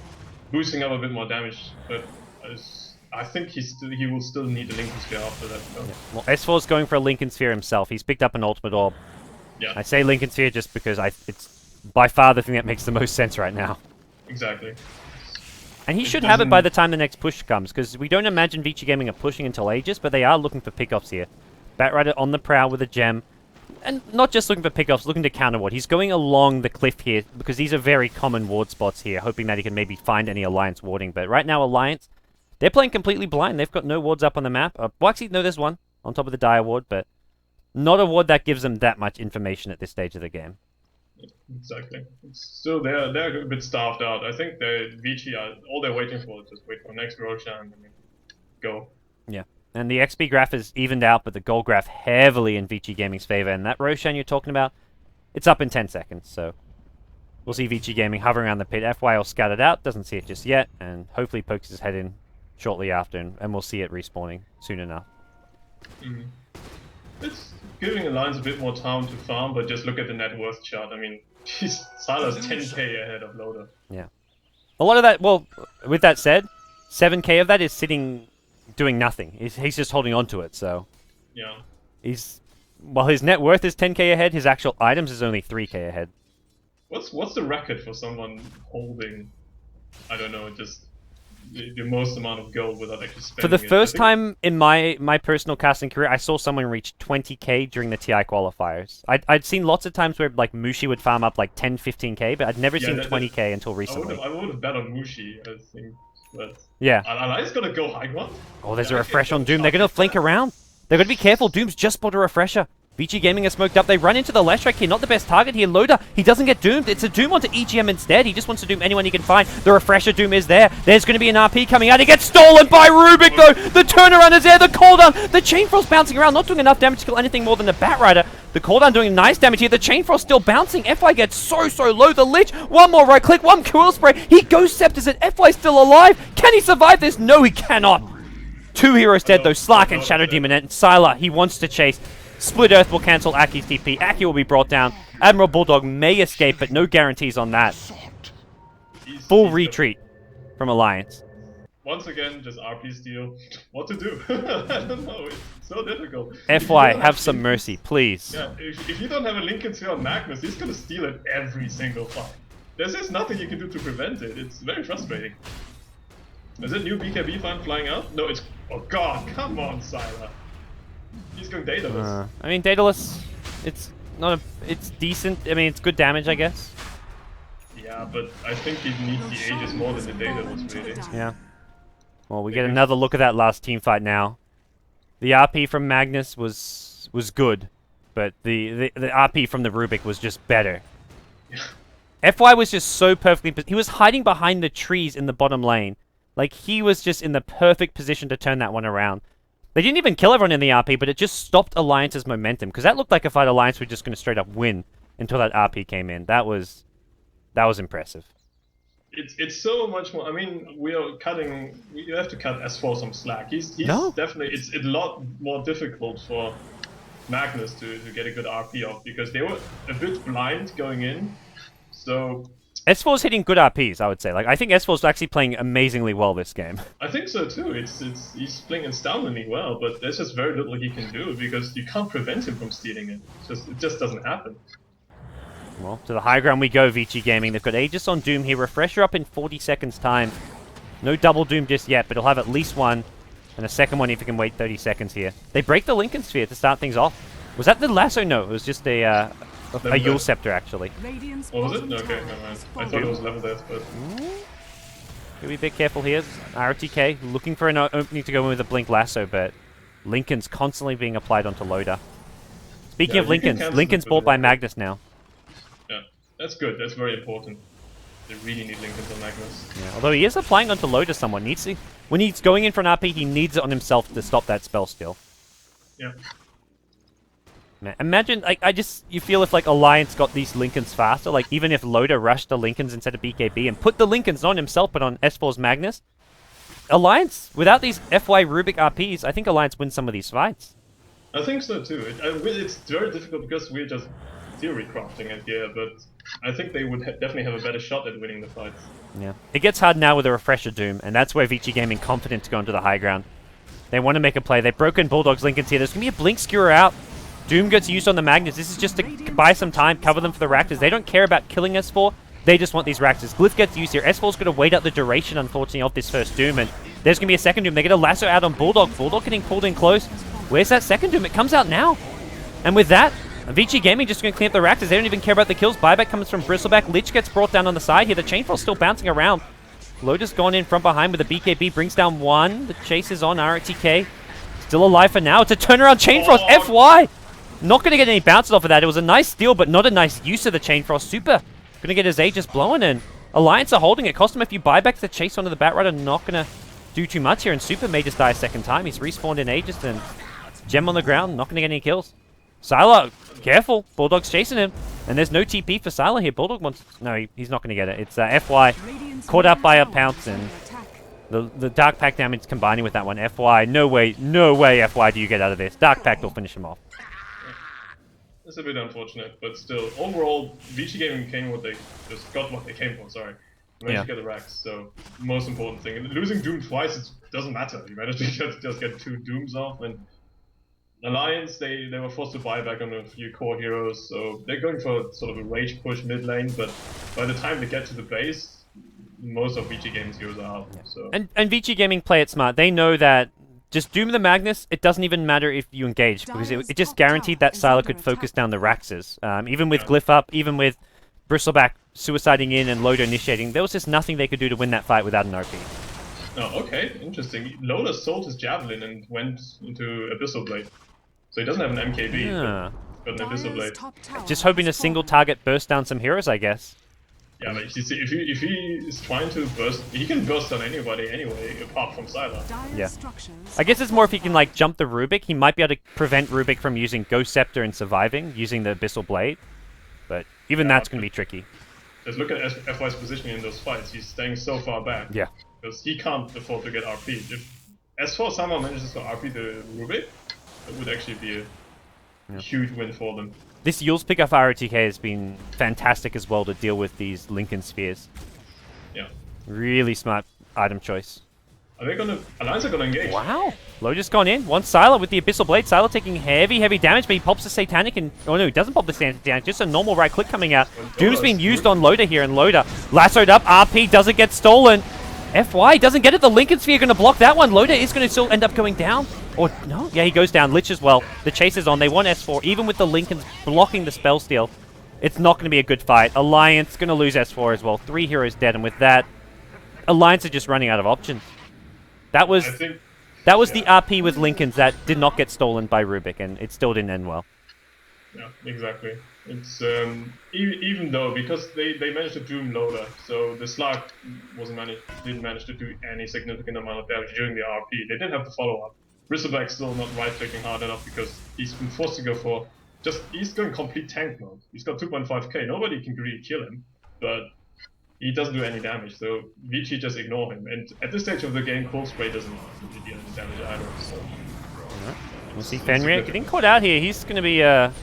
boosting up a bit more damage. But I think he will still need a Lincoln Sphere after that. So. Yeah. Well, S4's going for a Lincoln Sphere himself. He's picked up an ultimate orb. Yeah. I say Lincoln Sphere just because it's by far the thing that makes the most sense right now. Exactly. And he should have it by the time the next push comes, because we don't imagine Vici Gaming are pushing until ages, but they are looking for pickoffs here. Batrider on the prowl with a gem. And not just looking for pickoffs, looking to counter ward. He's going along the cliff here, because these are very common ward spots here, hoping that he can maybe find any Alliance warding. But right now, Alliance, they're playing completely blind. They've got no wards up on the map. Well, actually, no, there's one on top of the Dire ward, but not a ward that gives them that much information at this stage of the game. Exactly. It's still they're a bit starved out. I think Vici are all they're waiting for is just wait for next Roshan and then go. Yeah. And the XP graph is evened out, but the gold graph heavily in Vici Gaming's favor. And that Roshan you're talking about, it's up in 10 seconds. So we'll see Vici Gaming hovering around the pit. FY all scattered out, doesn't see it just yet, and hopefully pokes his head in shortly after, and we'll see it respawning soon enough. Mm-hmm. It's giving Alliance a bit more time to farm, but just look at the net worth chart. I mean, Sila's 10k ahead of Loda. Yeah. A lot of that, well, with that said, 7k of that is sitting doing nothing. He's just holding on to it, so... Yeah. While his net worth is 10k ahead, his actual items is only 3k ahead. What's the record for someone holding, I don't know, just the most amount of gold without actually spending it? For the first time in my personal casting career, I saw someone reach 20k during the TI qualifiers. I'd seen lots of times where like Mushi would farm up like 10, 15k, but I'd never seen 20k until recently. I would have bet on Mushi, I think. But yeah. Alliance gonna go high ground? Oh, there's a refresh on Doom. They're gonna flank around. They're gonna be careful. Doom's just bought a refresher. Vici Gaming is smoked up. They run into the Leshrac here. Not the best target here. Loda, he doesn't get doomed. It's a Doom onto EGM instead. He just wants to doom anyone he can find. The refresher Doom is there. There's going to be an RP coming out. He gets stolen by Rubik, though. The turnaround is there. The cooldown. The Chain Frost bouncing around. Not doing enough damage to kill anything more than the Batrider. The cooldown doing nice damage here. The Chain Frost still bouncing. FY gets so low. The Lich, one more right click, one cool spray. He Ghost Scepters it. FY still alive. Can he survive this? No, he cannot. Two heroes dead, though. Slark and Shadow Demon. And Sylar, he wants to chase. Split Earth will cancel Aki's TP. Aki will be brought down. Admiral Bulldog may escape, but no guarantees on that. Full retreat from Alliance. Once again, just RP steal. What to do? I don't know. It's so difficult. FY, have some mercy, please. Yeah, if you don't have a Lincoln Sphere on Magnus, he's gonna steal it every single fight. There's just nothing you can do to prevent it. It's very frustrating. Is it new BKB fan flying out? No, it's... Oh god, come on, Sylar. He's going Daedalus. I mean, Daedalus, it's not a... It's decent. I mean, it's good damage, I guess. Yeah, but I think he needs the Aegis more than the Daedalus, really. Yeah. Well, we get another look at that last team fight now. The RP from Magnus was good, but the RP from the Rubik was just better. FY was just so perfectly... He was hiding behind the trees in the bottom lane. Like, he was just in the perfect position to turn that one around. They didn't even kill everyone in the RP, but it just stopped Alliance's momentum. Because that looked like a fight Alliance were just going to straight up win until that RP came in. That was impressive. It's so much more. I mean, we are cutting. You have to cut S4 some slack. He's definitely. It's a lot more difficult for Magnus to get a good RP off because they were a bit blind going in. So S4's hitting good RPs, I would say. Like, I think S4's actually playing amazingly well this game. I think so too. He's playing astoundingly well, but there's just very little he can do because you can't prevent him from stealing it. It just doesn't happen. Well, to the high ground we go, Vici Gaming. They've got Aegis on Doom here. Refresher up in 40 seconds time. No double Doom just yet, but he'll have at least one. And a second one if he can wait 30 seconds here. They break the Lincoln Sphere to start things off. Was that the lasso? No, it was just a Yule Scepter, actually. Oh, was it? Okay, never mind. I thought it was level death, but... Gotta be a bit careful here. RTK looking for an opening to go in with a Blink Lasso, but Lincoln's constantly being applied onto Loda. Speaking of Lincoln's bought by Magnus now. Yeah, that's good. That's very important. They really need Lincolns on Magnus. Yeah, although he is applying onto Loda someone. When he's going in for an RP, he needs it on himself to stop that spell still. Yeah. Man, imagine, like, you feel if, like, Alliance got these Lincolns faster, like, even if Loda rushed the Lincolns instead of BKB and put the Lincolns not on himself, but on S4's Magnus, Alliance, without these FY Rubik RPs, I think Alliance wins some of these fights. I think so too. It's very difficult because we're just theory crafting it here, but I think they would definitely have a better shot at winning the fights. Yeah. It gets hard now with a Refresher Doom, and that's where Vici Gaming confident to go into the high ground. They want to make a play. They've broken Bulldog's Lincolns here. There's going to be a Blink Skewer out. Doom gets used on the Magnus. This is just to buy some time, cover them for the Raptors. They don't care about killing S4. They just want these Raptors. Glyph gets used here. S4's going to wait out the duration, unfortunately, of this first Doom, and there's going to be a second Doom. They get a lasso out on Bulldog. Bulldog getting pulled in close. Where's that second Doom? It comes out now. And with that, Vici Gaming just going to clean up the Raptors. They don't even care about the kills. Buyback comes from Bristleback. Lich gets brought down on the side here. The Chainfall's still bouncing around. Loda's gone in from behind with a BKB. Brings down one. The chase is on RTK. Still alive for now. It's a turnaround Chainfrost. FY! Not going to get any bounces off of that. It was a nice steal, but not a nice use of the Chainfrost. Super going to get his Aegis blowing in. Alliance are holding it. Cost him a few buybacks. The chase onto the Batrider. Not going to do too much here. And Super may just die a second time. He's respawned in Aegis and Gem on the ground. Not going to get any kills. Sylar, careful. Bulldog's chasing him. And there's no TP for Sylar here. Bulldog wants... No, he's not going to get it. It's FY caught up by a pounce and the Dark Pact damage combining with that one. FY, no way FY do you get out of this. Dark Pact will finish him off. It's a bit unfortunate, but still, overall, Vici Gaming came what they just got what they came for. Sorry, managed to get the racks. So most important thing, losing Doom twice, it doesn't matter. You managed to just get 2 Dooms off, and Alliance they were forced to buy back on a few core heroes, so they're going for sort of a rage push mid lane. But by the time they get to the base, most of Vici Gaming's heroes are out. So and Vici Gaming play it smart. They know that. Just Doom the Magnus, it doesn't even matter if you engage, because it just guaranteed that Sylar could focus down the Raxes. Even with Glyph up, even with Bristleback suiciding in and Loda initiating, there was just nothing they could do to win that fight without an RP. Oh, okay, interesting. Loda sold his Javelin and went into Abyssal Blade. So he doesn't have an MKB, but an Abyssal Blade. Just hoping a single target burst down some heroes, I guess. Yeah, but you see, if he is trying to burst, he can burst on anybody anyway, apart from Sylar. Yeah. I guess it's more if he can, like, jump the Rubik. He might be able to prevent Rubik from using Ghost Scepter and surviving, using the Abyssal Blade. But even that's going to be tricky. Just look at FY's positioning in those fights. He's staying so far back. Yeah. Because he can't afford to get RP'd. If S4 somehow manages to RP the Rubik, that would actually be a huge win for them. This Yule's pick off ROTK has been fantastic as well to deal with these Lincoln Spheres. Yeah. Really smart item choice. Are they gonna... Alliance are gonna engage. Wow. Loda's gone in. One Sylar with the Abyssal Blade. Sylar taking heavy damage, but he pops the Satanic and... Oh no, he doesn't pop the Satanic. Just a normal right click coming out. Doom's being used on Loda here, and Loda lassoed up. RP doesn't get stolen. FY doesn't get it. The Lincoln Sphere going to block that one. Loda is going to still end up going down. Or, no, yeah, he goes down. Lich as well. The chase is on. They want S4. Even with the Lincolns blocking the spell steal, it's not going to be a good fight. Alliance going to lose S4 as well. 3 heroes dead, and with that, Alliance are just running out of options. That was the RP with Lincolns that did not get stolen by Rubik, and it still didn't end well. Yeah, exactly. It's even though, because they managed to Doom Loda, so the Slug didn't manage to do any significant amount of damage during the RP. They didn't have the follow-up. Bristleback's still not right-clicking hard enough because he's been forced to go for he's going complete tank mode. He's got 2.5k. Nobody can really kill him, but he doesn't do any damage. So Vici just ignore him. And at this stage of the game, Cold Spray doesn't really do any damage either. So we'll see Fenrir getting caught out here. He's going to be a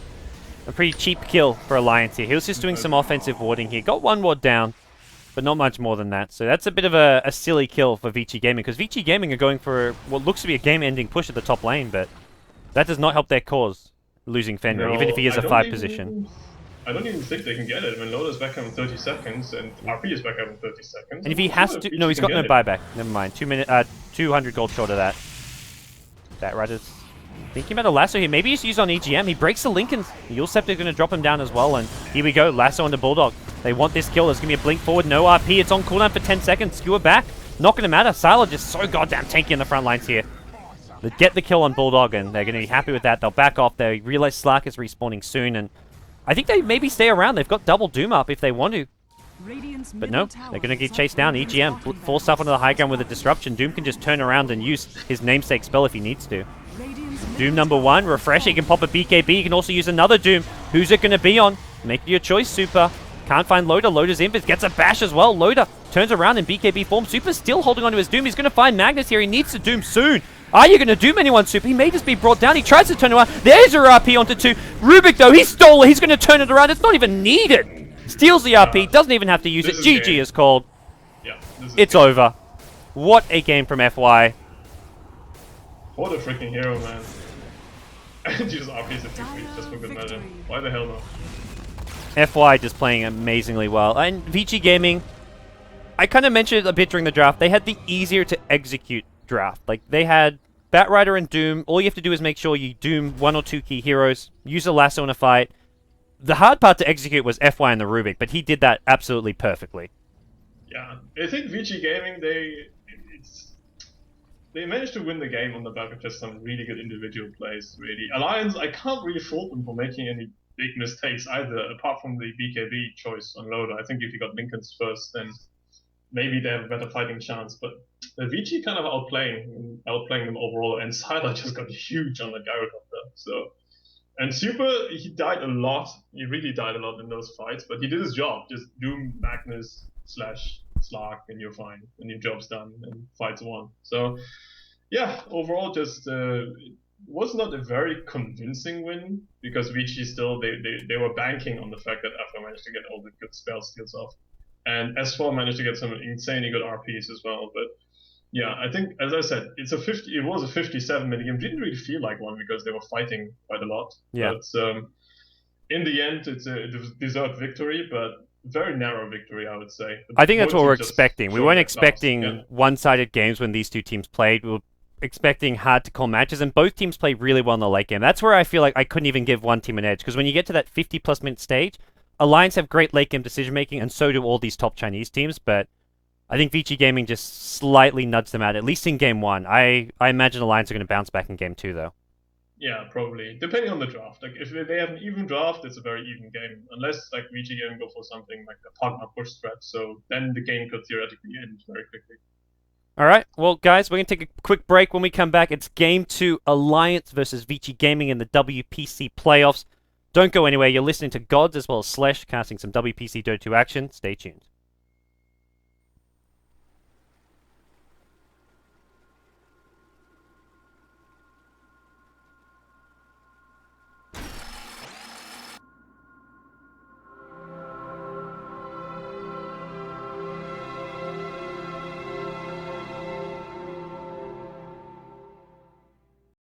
pretty cheap kill for Alliance here. He was just doing some offensive warding here. Got one ward down, but not much more than that. So that's a bit of a silly kill for Vici Gaming, because Vici Gaming are going for what looks to be a game-ending push at the top lane, but that does not help their cause, losing Fenrir, even if he is a 5 position. I don't even think they can get it. I mean, Loda's back up in 30 seconds, and RP is back up in 30 seconds. And if he has to... No, he's got no buyback. Never mind. 200 gold short of that. That Rider's thinking about a lasso here. Maybe he's used on EGM. He breaks the Lincolns. Yule Scepter's going to drop him down as well, and here we go. Lasso on the Bulldog. They want this kill. There's going to be a blink forward. No RP. It's on cooldown for 10 seconds. Skewer back. Not going to matter. Sylar just so goddamn tanky in the front lines here. They get the kill on Bulldog, and they're going to be happy with that. They'll back off. They realize Slark is respawning soon, and I think they maybe stay around. They've got double Doom up if they want to. But no, they're going to get chased down. EGM forced up onto the high ground with a disruption. Doom can just turn around and use his namesake spell if he needs to. Doom number 1, refresh. He can pop a BKB. He can also use another Doom. Who's it going to be on? Make your choice, Super. Can't find Loader. Loader's invis. Gets a bash as well. Loader turns around in BKB form. Super's still holding onto his Doom. He's going to find Magnus here. He needs to Doom soon. Are you going to Doom anyone, Super? He may just be brought down. He tries to turn around. There's a RP onto 2. Rubik, though, he stole it. He's going to turn it around. It's not even needed. Steals the RP. Doesn't even have to use it. GG is called. Yeah, it's over. What a game from FY. What a freaking hero, man. And just RPs at 2-3 just for good measure. Why the hell not? FY just playing amazingly well. And Vici Gaming, I kind of mentioned it a bit during the draft. They had the easier to execute draft. Like, they had Batrider and Doom. All you have to do is make sure you Doom 1 or 2 key heroes, use a lasso in a fight. The hard part to execute was FY and the Rubik, but he did that absolutely perfectly. Yeah, I think Vici Gaming, they managed to win the game on the back of just some really good individual plays, really. Alliance, I can't really fault them for making any big mistakes either, apart from the BKB choice on Loader. I think if you got Lincoln's first, then maybe they have a better fighting chance. But Vici kind of outplaying them overall, and Sylar just got huge on the Gyrocopter. So, and Super, he died a lot. He really died a lot in those fights, but he did his job. Just Doom, Magnus, Slark, and you're fine, and your job's done, and fights won. So, yeah, overall, just it was not a very convincing win because Vici still they were banking on the fact that Afro managed to get all the good spell skills off, and S4 managed to get some insanely good RPs as well. But yeah, I think, as I said, it was a 57 minute game. Didn't really feel like one because they were fighting quite a lot. Yeah. But in the end, it's a deserved victory, but very narrow victory, I would say. I think that's what we're expecting. We weren't expecting one-sided games when these two teams played. We were expecting hard-to-call matches, and both teams played really well in the late game. That's where I feel like I couldn't even give one team an edge, because when you get to that 50-plus minute stage, Alliance have great late-game decision-making, and so do all these top Chinese teams, but I think Vici Gaming just slightly nudged them out, at least in Game 1. I imagine Alliance are going to bounce back in Game 2, though. Yeah, probably. Depending on the draft. Like, if they have an even draft, it's a very even game. Unless, like, Vici Gaming go for something like a partner push strat, so then the game could theoretically end very quickly. All right, well, guys, we're going to take a quick break. When we come back, it's Game 2, Alliance versus Vici Gaming in the WPC playoffs. Don't go anywhere. You're listening to Gods as well as Slesh, casting some WPC Dota 2 action. Stay tuned.